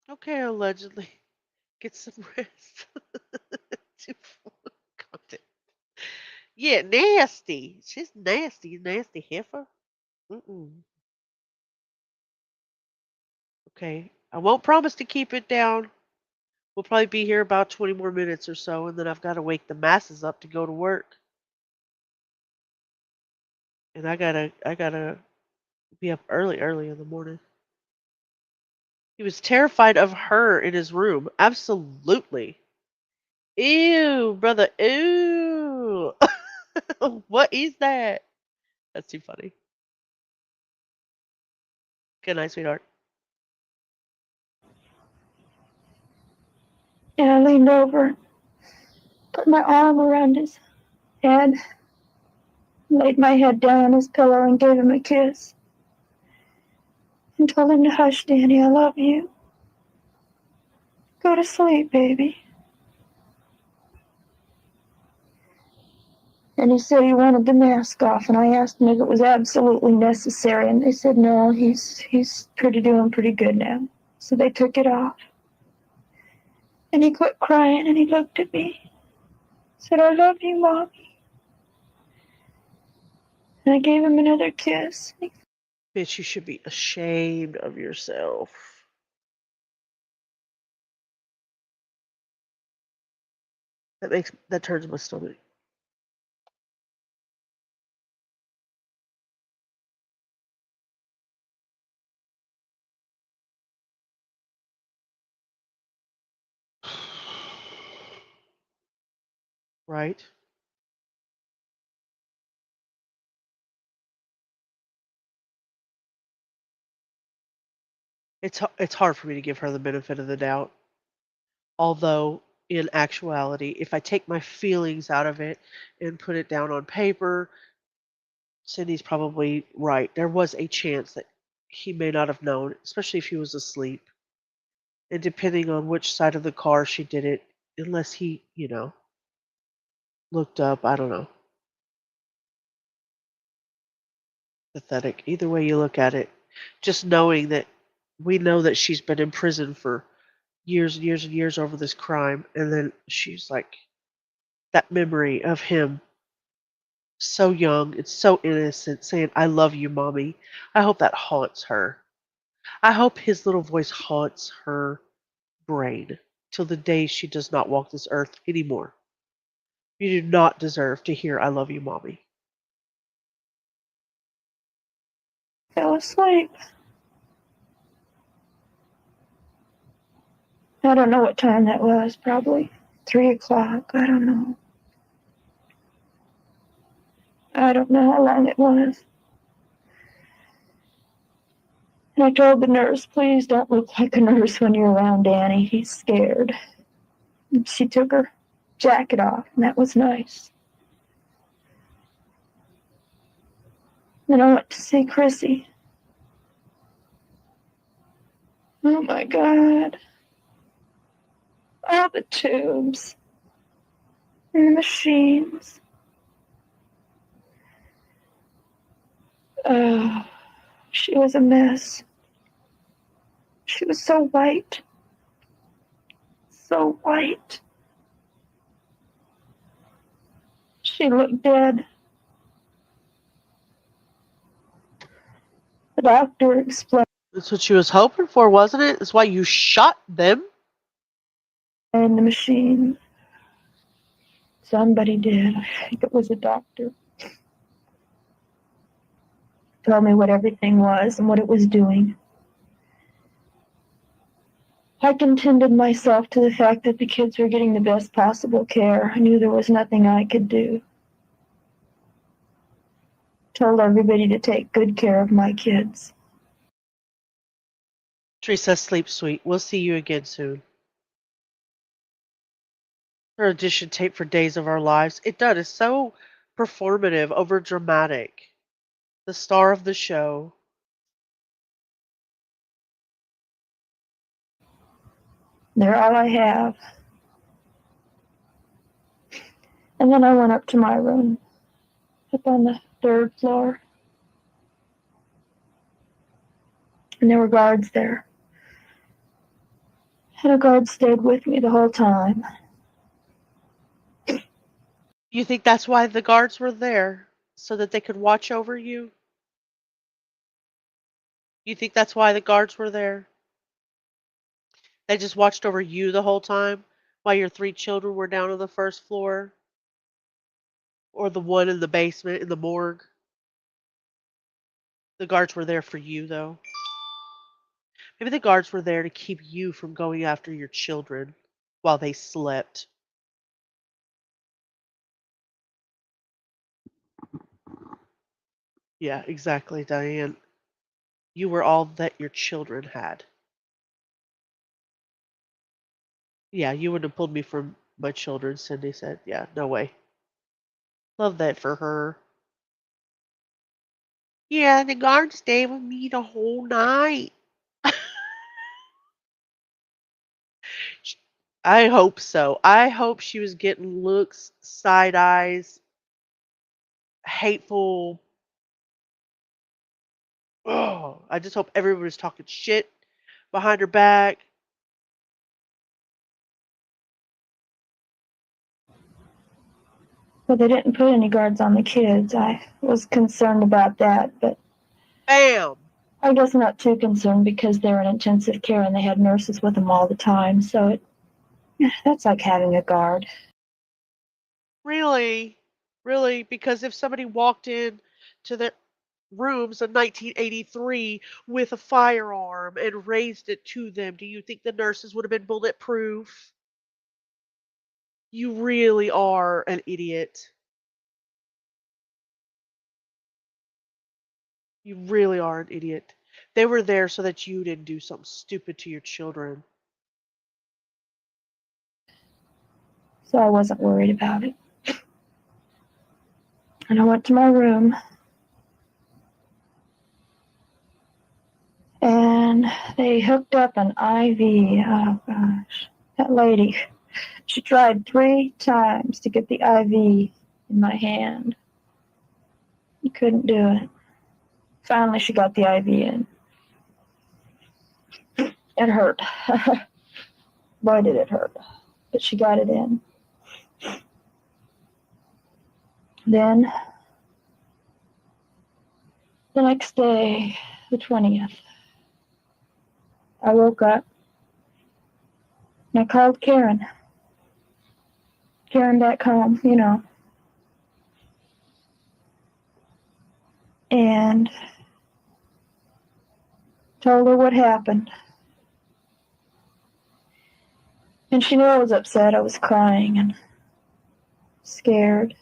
Okay, allegedly. Get some rest. Content. Yeah, nasty. She's nasty, you nasty heifer. Mm-mm. Okay. I won't promise to keep it down. We'll probably be here about 20 more minutes or so, and then I've got to wake the masses up to go to work. And I gotta be up early in the morning. He was terrified of her in his room. Absolutely. Ew, brother. Ew. What is that? That's too funny. Good night, sweetheart. And I leaned over, put my arm around his head, laid my head down on his pillow and gave him a kiss. And told him to hush, Danny, I love you. Go to sleep, baby. And he said he wanted the mask off, and I asked him if it was absolutely necessary, and they said no, he's doing pretty good now. So they took it off. And he quit crying, and he looked at me, said, I love you, Mommy. And I gave him another kiss. Bitch, you should be ashamed of yourself. That turns my stomach. Right? It's hard for me to give her the benefit of the doubt. Although in actuality, if I take my feelings out of it and put it down on paper, Cindy's probably right. There was a chance that he may not have known, especially if he was asleep. And depending on which side of the car she did it, unless he, looked up, I don't know. Pathetic. Either way you look at it, just knowing that we know that she's been in prison for years and years and years over this crime, and then she's like that memory of him so young and so innocent saying, I love you, Mommy. I hope that haunts her. I hope his little voice haunts her brain till the day she does not walk this earth anymore. You do not deserve to hear I love you, Mommy. Fell asleep. I don't know what time that was, probably 3 o'clock. I don't know. I don't know how long it was. And I told the nurse, please don't look like a nurse when you're around Danny. He's scared. And she took her jacket off, and that was nice. Then I went to see Chrissy. Oh my God. All the tubes and the machines. Oh, she was a mess. She was so white. So white. She looked dead. The doctor explained That's what she was hoping for, wasn't it? That's why you shot them. the machine. Somebody did. I think it was a doctor. Told me what everything was and what it was doing. I contented myself to the fact that the kids were getting the best possible care. I knew there was nothing I could do. Told everybody to take good care of my kids. Teresa, sleep sweet. We'll see you again soon. Her audition tape for Days of Our Lives. It does. It's so performative, over dramatic. The star of the show. They're all I have. And then I went up to my room, up on the 3rd floor. And there were guards there. And a guard stayed with me the whole time. You think that's why the guards were there? So that they could watch over you? You think that's why the guards were there? They just watched over you the whole time while your 3 children were down on the 1st floor? Or the one in the basement in the morgue? The guards were there for you, though. Maybe the guards were there to keep you from going after your children while they slept. Yeah, exactly, Diane. You were all that your children had. Yeah, you wouldn't have pulled me from my children, Cindy said. Yeah, no way. Love that for her. Yeah, the guards stayed with me the whole night. I hope so. I hope she was getting looks, side eyes, hateful. Oh, I just hope everybody was talking shit behind her back. But they didn't put any guards on the kids. I was concerned about that, but Bam! I guess not too concerned because they were in intensive care and they had nurses with them all the time. So that's like having a guard. Really? Really? Because if somebody walked in to their rooms in 1983 with a firearm and raised it to them, do you think the nurses would have been bulletproof? You really are an idiot. You really are an idiot. They were there so that you didn't do something stupid to your children. So I wasn't worried about it. And I went to my room and they hooked up an IV. Oh gosh, that lady, she tried 3 times to get the IV in my hand. You couldn't do it. Finally, she got the IV in. It hurt. Boy, did it hurt. But she got it in. Then, the next day, the 20th, I woke up and I called Karen. Karen back home, and told her what happened. And she knew I was upset. I was crying and scared.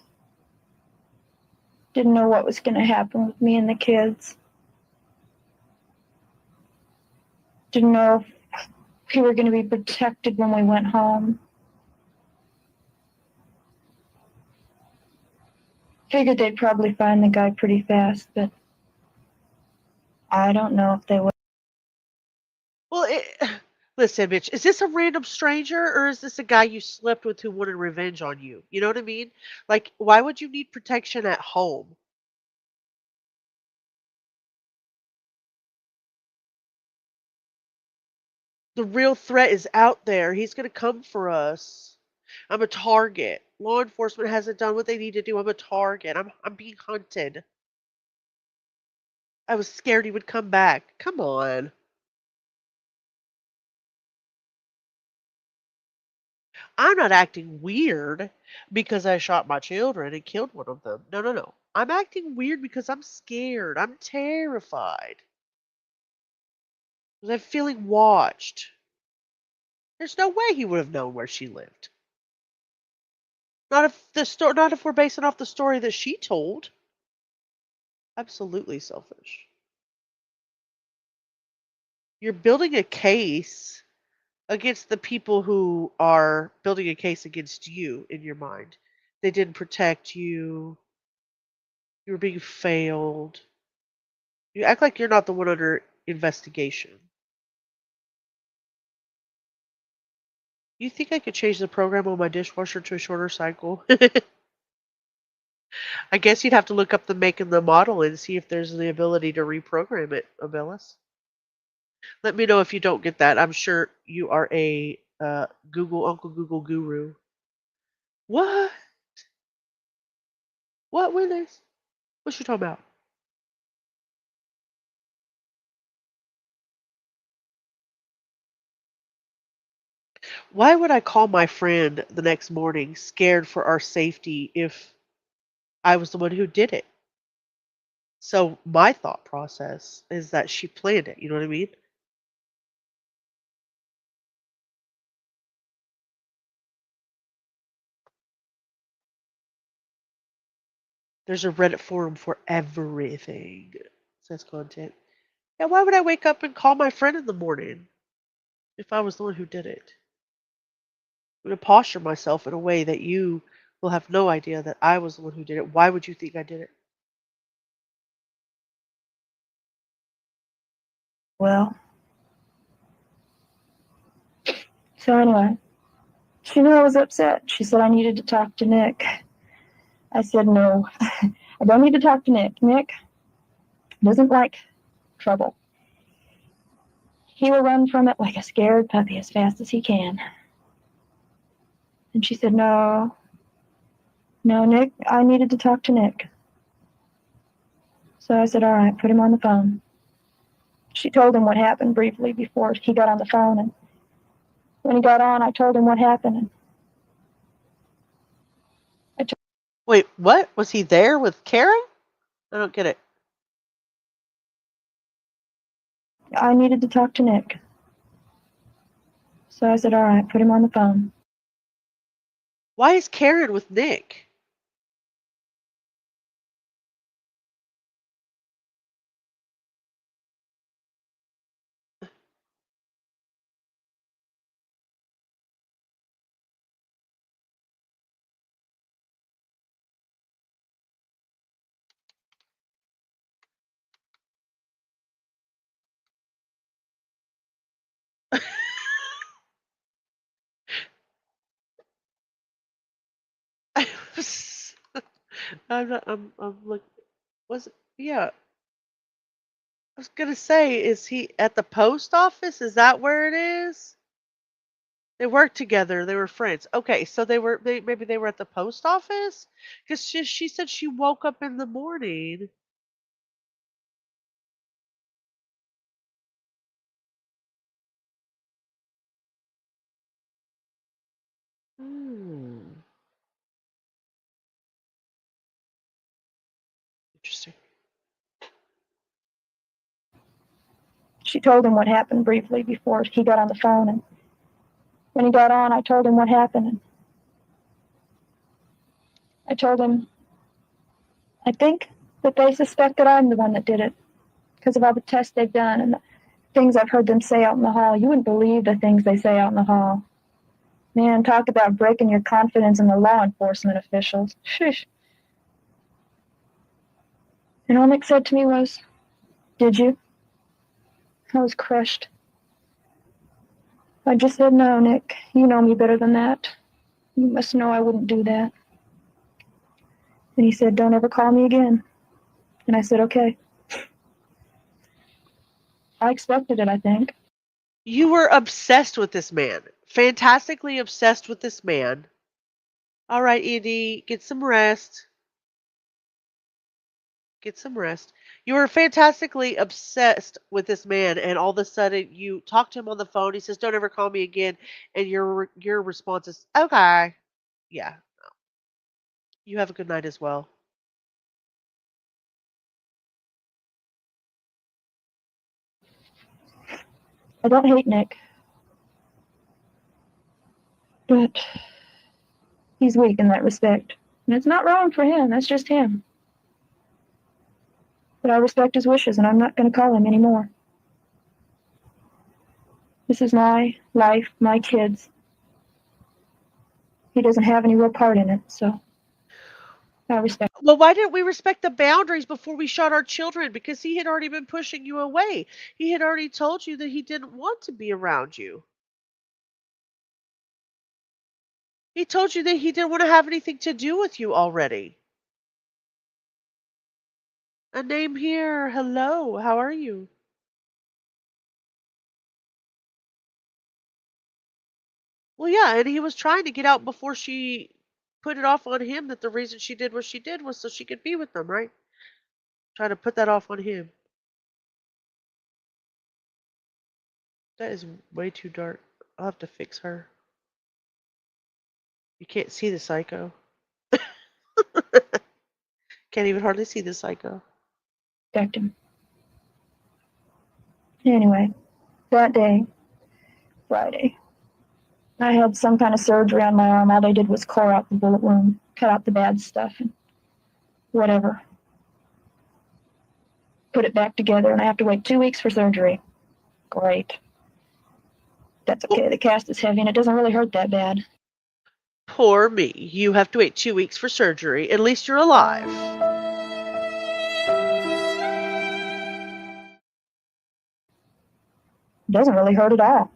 Didn't know what was going to happen with me and the kids. Didn't know if we were going to be protected when we went home. Figured they'd probably find the guy pretty fast, but I don't know if they would. Well, listen, bitch, is this a random stranger or is this a guy you slept with who wanted revenge on you? You know what I mean? Like, why would you need protection at home? The real threat is out there. He's going to come for us. I'm a target. Law enforcement hasn't done what they need to do. I'm a target. I'm being hunted. I was scared he would come back. Come on. I'm not acting weird because I shot my children and killed one of them. No, no, no. I'm acting weird because I'm scared. I'm terrified. Because I'm feeling watched. There's no way he would have known where she lived. Not if we're basing off the story that she told. Absolutely selfish. You're building a case against the people who are building a case against you in your mind. They didn't protect you. You were being failed. You act like you're not the one under investigation. You think I could change the program on my dishwasher to a shorter cycle? I guess you'd have to look up the make and the model and see if there's the ability to reprogram it, Abellis. Let me know if you don't get that. I'm sure you are a Uncle Google guru. What? What, Willis? What you talking about? Why would I call my friend the next morning scared for our safety if I was the one who did it? So my thought process is that she planned it. You know what I mean? There's a Reddit forum for everything, says content. Yeah, why would I wake up and call my friend in the morning if I was the one who did it? I'm going to posture myself in a way that you will have no idea that I was the one who did it. Why would you think I did it? Well, so anyway, she knew I was upset. She said I needed to talk to Nick. I said, no, I don't need to talk to Nick. Nick doesn't like trouble. He will run from it like a scared puppy as fast as he can. And she said, no, no, Nick, I needed to talk to Nick. So I said, all right, put him on the phone. She told him what happened briefly before he got on the phone. And when he got on, I told him what happened. And Wait, what? Was he there with Karen? I don't get it. I needed to talk to Nick. So I said, all right, put him on the phone. Why is Karen with Nick? I'm not, I'm like, was it, yeah, I was gonna say, is he at the post office? Is that where it is? They worked together. They were friends. Okay, so maybe they were at the post office because she said she woke up in the morning. Hmm. Interesting. She told him what happened briefly before he got on the phone. And when he got on, I told him what happened. And I told him, I think that they suspect that I'm the one that did it because of all the tests they've done and the things I've heard them say out in the hall. You wouldn't believe the things they say out in the hall. Man, talk about breaking your confidence in the law enforcement officials. Sheesh. And all Nick said to me was, did you? I was crushed. I just said, no, Nick, you know me better than that. You must know I wouldn't do that. And he said, don't ever call me again. And I said, okay. I expected it, I think. You were obsessed with this man. Fantastically obsessed with this man. All right, Andy, get some rest. Get some rest. You were fantastically obsessed with this man, and all of a sudden you talk to him on the phone. He says, "Don't ever call me again," and your response is, "Okay, yeah, you have a good night as well." I don't hate Nick, but he's weak in that respect. And it's not wrong for him, that's just him. But I respect his wishes, and I'm not going to call him anymore. This is my life, my kids. He doesn't have any real part in it, so I respect. Well, why didn't we respect the boundaries before we shot our children? Because he had already been pushing you away. He had already told you that he didn't want to be around you. He told you that he didn't want to have anything to do with you already. A name here. Hello. How are you? Well, yeah, and he was trying to get out before she put it off on him that the reason she did what she did was so she could be with them, right? Trying to put that off on him. That is way too dark. I'll have to fix her. You can't see the psycho. Can't even hardly see the psycho. Respect him. Anyway, that day, Friday, I had some kind of surgery on my arm. All they did was core out the bullet wound, cut out the bad stuff, and whatever. Put it back together, and I have to wait 2 weeks for surgery. Great. That's okay. The cast is heavy, and it doesn't really hurt that bad. Poor me. You have to wait 2 weeks for surgery. At least you're alive. It doesn't really hurt at all.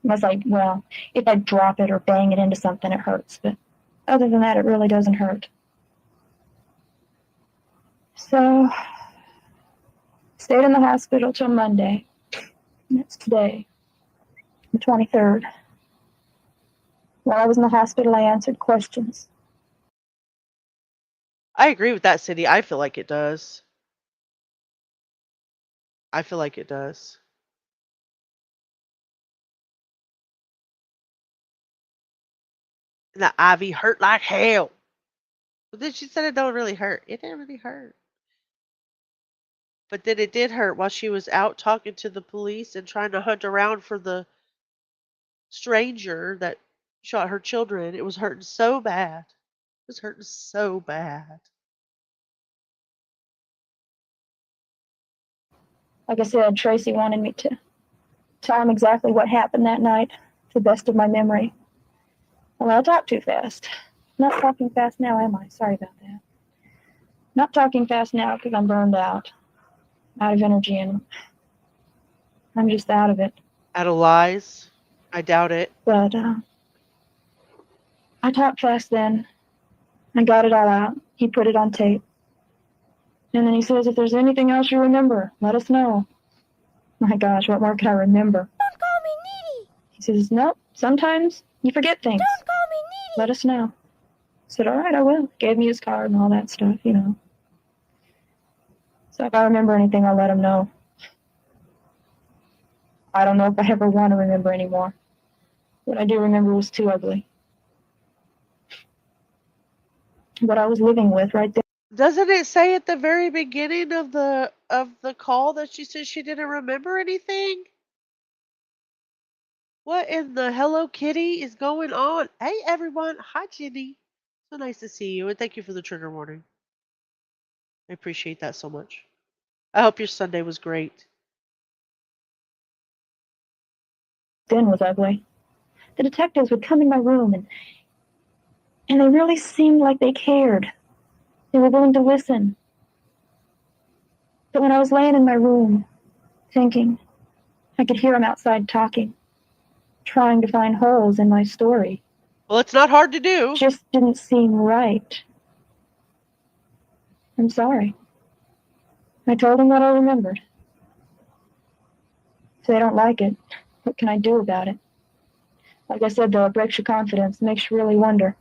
Unless well, if I drop it or bang it into something, it hurts. But other than that, it really doesn't hurt. So, stayed in the hospital till Monday. And that's today, the 23rd. While I was in the hospital, I answered questions. I agree with that, Cindy. I feel like it does. I feel like it does. And the IV hurt like hell. But then she said it don't really hurt. It didn't really hurt. But then it did hurt while she was out talking to the police and trying to hunt around for the stranger that shot her children. It was hurting so bad. It was hurting so bad. Like I said, Tracy wanted me to tell him exactly what happened that night, to the best of my memory. Well, I talk too fast. Not talking fast now, am I? Sorry about that. Not talking fast now because I'm burned out of energy, and I'm just out of it. Out of lies? I doubt it. But I talked fast then. I got it all out. He put it on tape. And then he says, if there's anything else you remember, let us know. My gosh, what more could I remember? Don't call me needy. He says, nope, sometimes you forget things. Don't call me needy. Let us know. I said, all right, I will. Gave me his card and all that stuff, you know. So if I remember anything, I'll let him know. I don't know if I ever want to remember anymore. What I do remember was too ugly. What I was living with right there. Doesn't it say at the very beginning of the call that she said she didn't remember anything? What in the Hello Kitty is going on? Hey everyone, hi Jenny. So nice to see you and thank you for the trigger warning. I appreciate that so much. I hope your Sunday was great. Den was ugly. The detectives would come in my room and they really seemed like they cared. They were willing to listen. But when I was laying in my room, thinking, I could hear them outside talking, trying to find holes in my story. Well, it's not hard to do. It just didn't seem right. I'm sorry. I told them what I remembered. If they don't like it, what can I do about it? Like I said, though, it breaks your confidence, makes you really wonder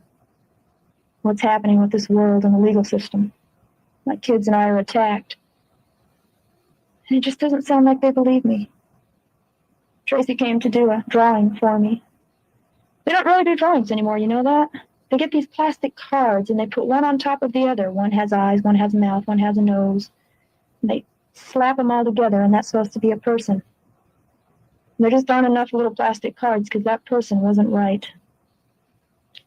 what's happening with this world and the legal system. My kids and I are attacked. And it just doesn't sound like they believe me. Tracy came to do a drawing for me. They don't really do drawings anymore, you know that? They get these plastic cards and they put one on top of the other. One has eyes, one has a mouth, one has a nose. And they slap them all together, and that's supposed to be a person. There just aren't enough little plastic cards because that person wasn't right.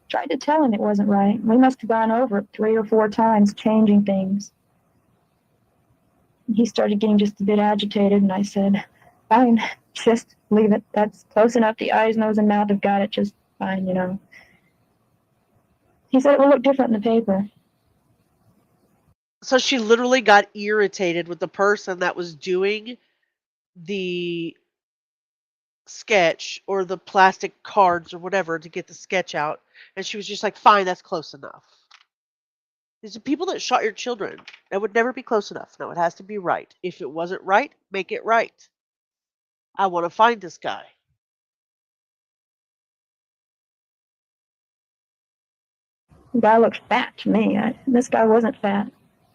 Tried to tell him it wasn't right. We must have gone over it 3 or 4 times, changing things. And he started getting just a bit agitated, and I said, fine, just leave it. That's close enough. The eyes, nose, and mouth have got it just fine, you know. He said it will look different in the paper. So she literally got irritated with the person that was doing the sketch or the plastic cards or whatever to get the sketch out. And she was just like, fine, that's close enough. These are people that shot your children. That would never be close enough. No, it has to be right. If it wasn't right, make it right. I want to find this guy. The guy looked fat to me. This guy wasn't fat.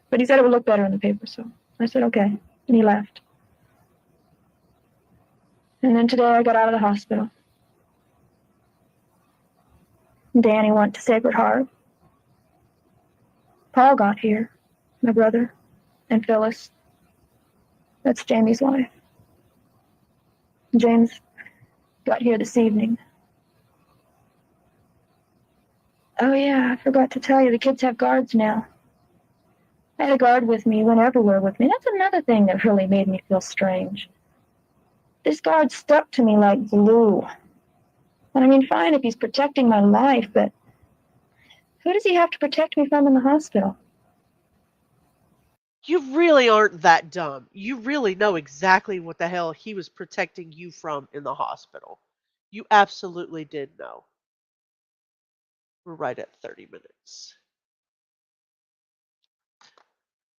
But he said it would look better in the paper, so I said, okay. And he left. And then today I got out of the hospital. Danny went to Sacred Heart. Paul got here, my brother, and Phyllis. That's Jamie's wife. James got here this evening. Oh yeah, I forgot to tell you, the kids have guards now. I had a guard with me, went everywhere with me. That's another thing that really made me feel strange. This guard stuck to me like glue. And I mean, fine if he's protecting my life, but who does he have to protect me from in the hospital? You really aren't that dumb. You really know exactly what the hell he was protecting you from in the hospital. You absolutely did know. We're right at 30 minutes.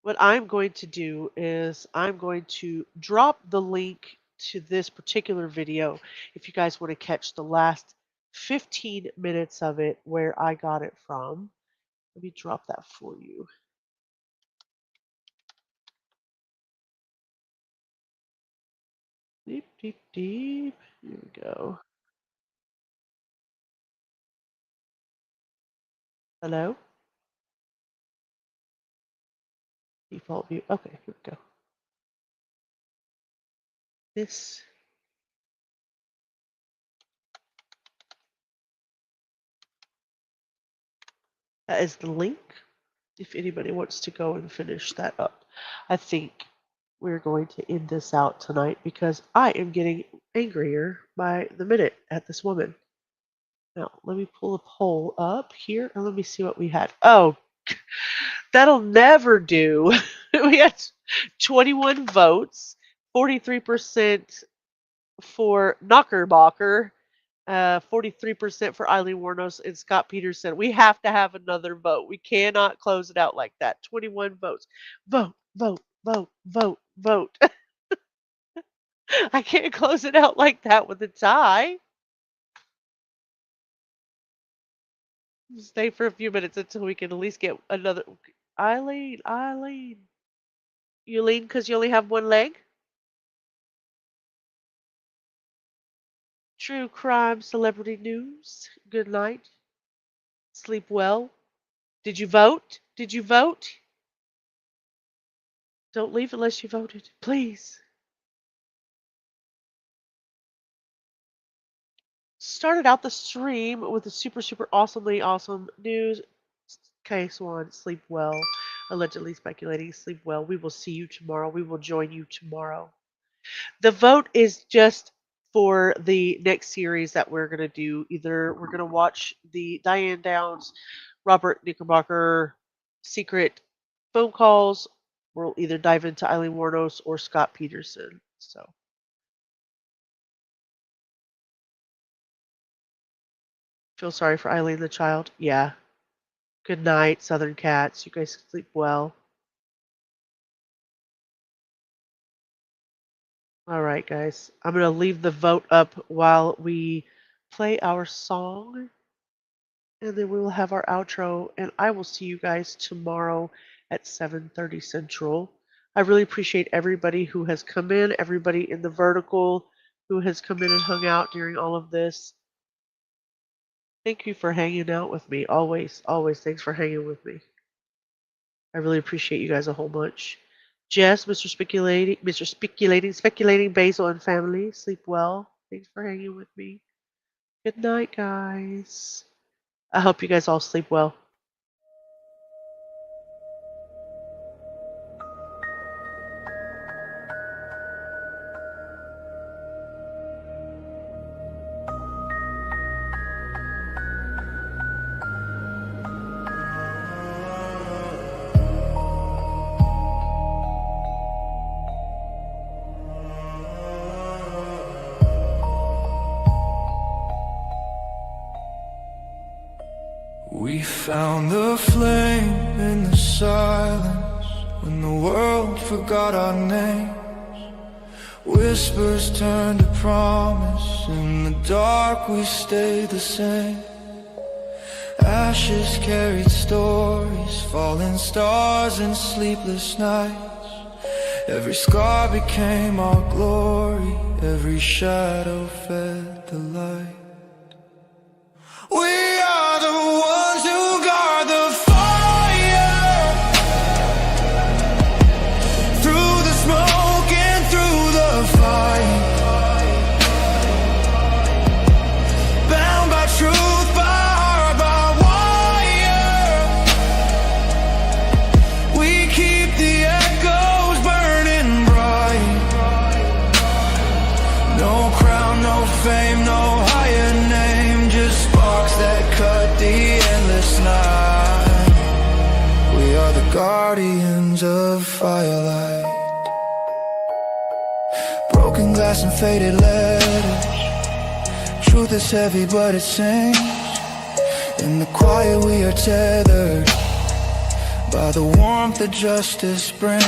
What I'm going to do is I'm going to drop the link to this particular video if you guys want to catch the last 15 minutes of it where I got it from. Let me drop that for you. Deep, deep, deep. Here we go. Hello? Default view. Okay, here we go. This that is the link if anybody wants to go and finish that up. I think we're going to end this out tonight because I am getting angrier by the minute at this woman. Now, let me pull a poll up here and let me see what we had. Oh, that'll never do. We had 21 votes, 43% for Knockerbocker, 43% for Eileen Warnos and Scott Peterson. We have to have another vote. We cannot close it out like that. 21 votes. Vote, vote, vote, vote, vote. I can't close it out like that with a tie. Stay for a few minutes until we can at least get another. Eileen. You lean because you only have one leg? True crime celebrity news. Good night. Sleep well. Did you vote? Did you vote? Don't leave unless you voted, please. Started out the stream with a super, super awesomely awesome news. Okay, Swan, sleep well. Allegedly speculating, sleep well. We will see you tomorrow. We will join you tomorrow. The vote is just for the next series that we're going to do. Either we're going to watch the Diane Downs, Robert Knickerbocker secret phone calls. We'll either dive into Eileen Warnos or Scott Peterson. So feel sorry for Eileen the child. Yeah. Good night, Southern Cats. You guys sleep well. All right, guys. I'm going to leave the vote up while we play our song. And then we will have our outro. And I will see you guys tomorrow at 7:30 Central. I really appreciate everybody who has come in, everybody in the vertical who has come in and hung out during all of this. Thank you for hanging out with me. Always, always thanks for hanging with me. I really appreciate you guys a whole bunch. Jess, Speculating, Basil, and family, sleep well. Thanks for hanging with me. Good night, guys. I hope you guys all sleep well. We found the flame in the silence when the world forgot our names. Whispers turned to promise. In the dark we stayed the same. Ashes carried stories, falling stars and sleepless nights. Every scar became our glory, every shadow fed the light. We are the ones who guard the fire, through the smoke and through the fight, bound by truth, by heart, by wire. We keep the echoes burning bright. No crown, no fame, no higher name, just sparks that cut the endless night. We are the guardians of firelight. Broken glass and faded letters. Truth is heavy but it sings. In the quiet we are tethered by the warmth that justice brings.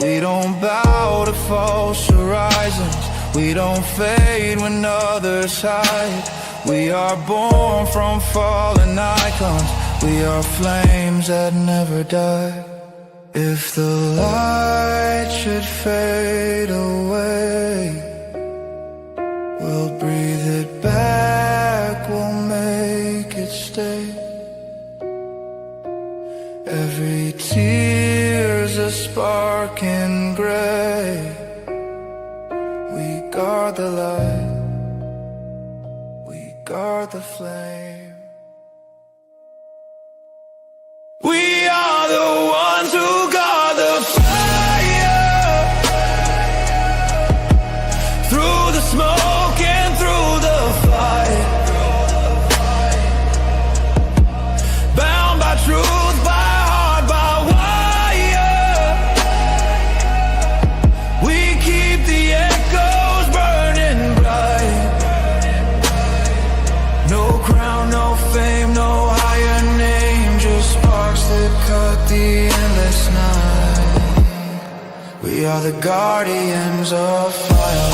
We don't bow to false horizons. We don't fade when others hide. We are born from fallen icons. We are flames that never die. If the light should fade away, we'll breathe it back, we'll make it stay. Every tear's a spark in gray. We guard the light, guard the flame. We are the ones who guard the fire, through the smoke and through the fight, bound by truth, by heart, by wire. We keep the echoes burning bright. No crown, no fame, no higher name, just sparks that cut the endless night. We are the guardians of fire.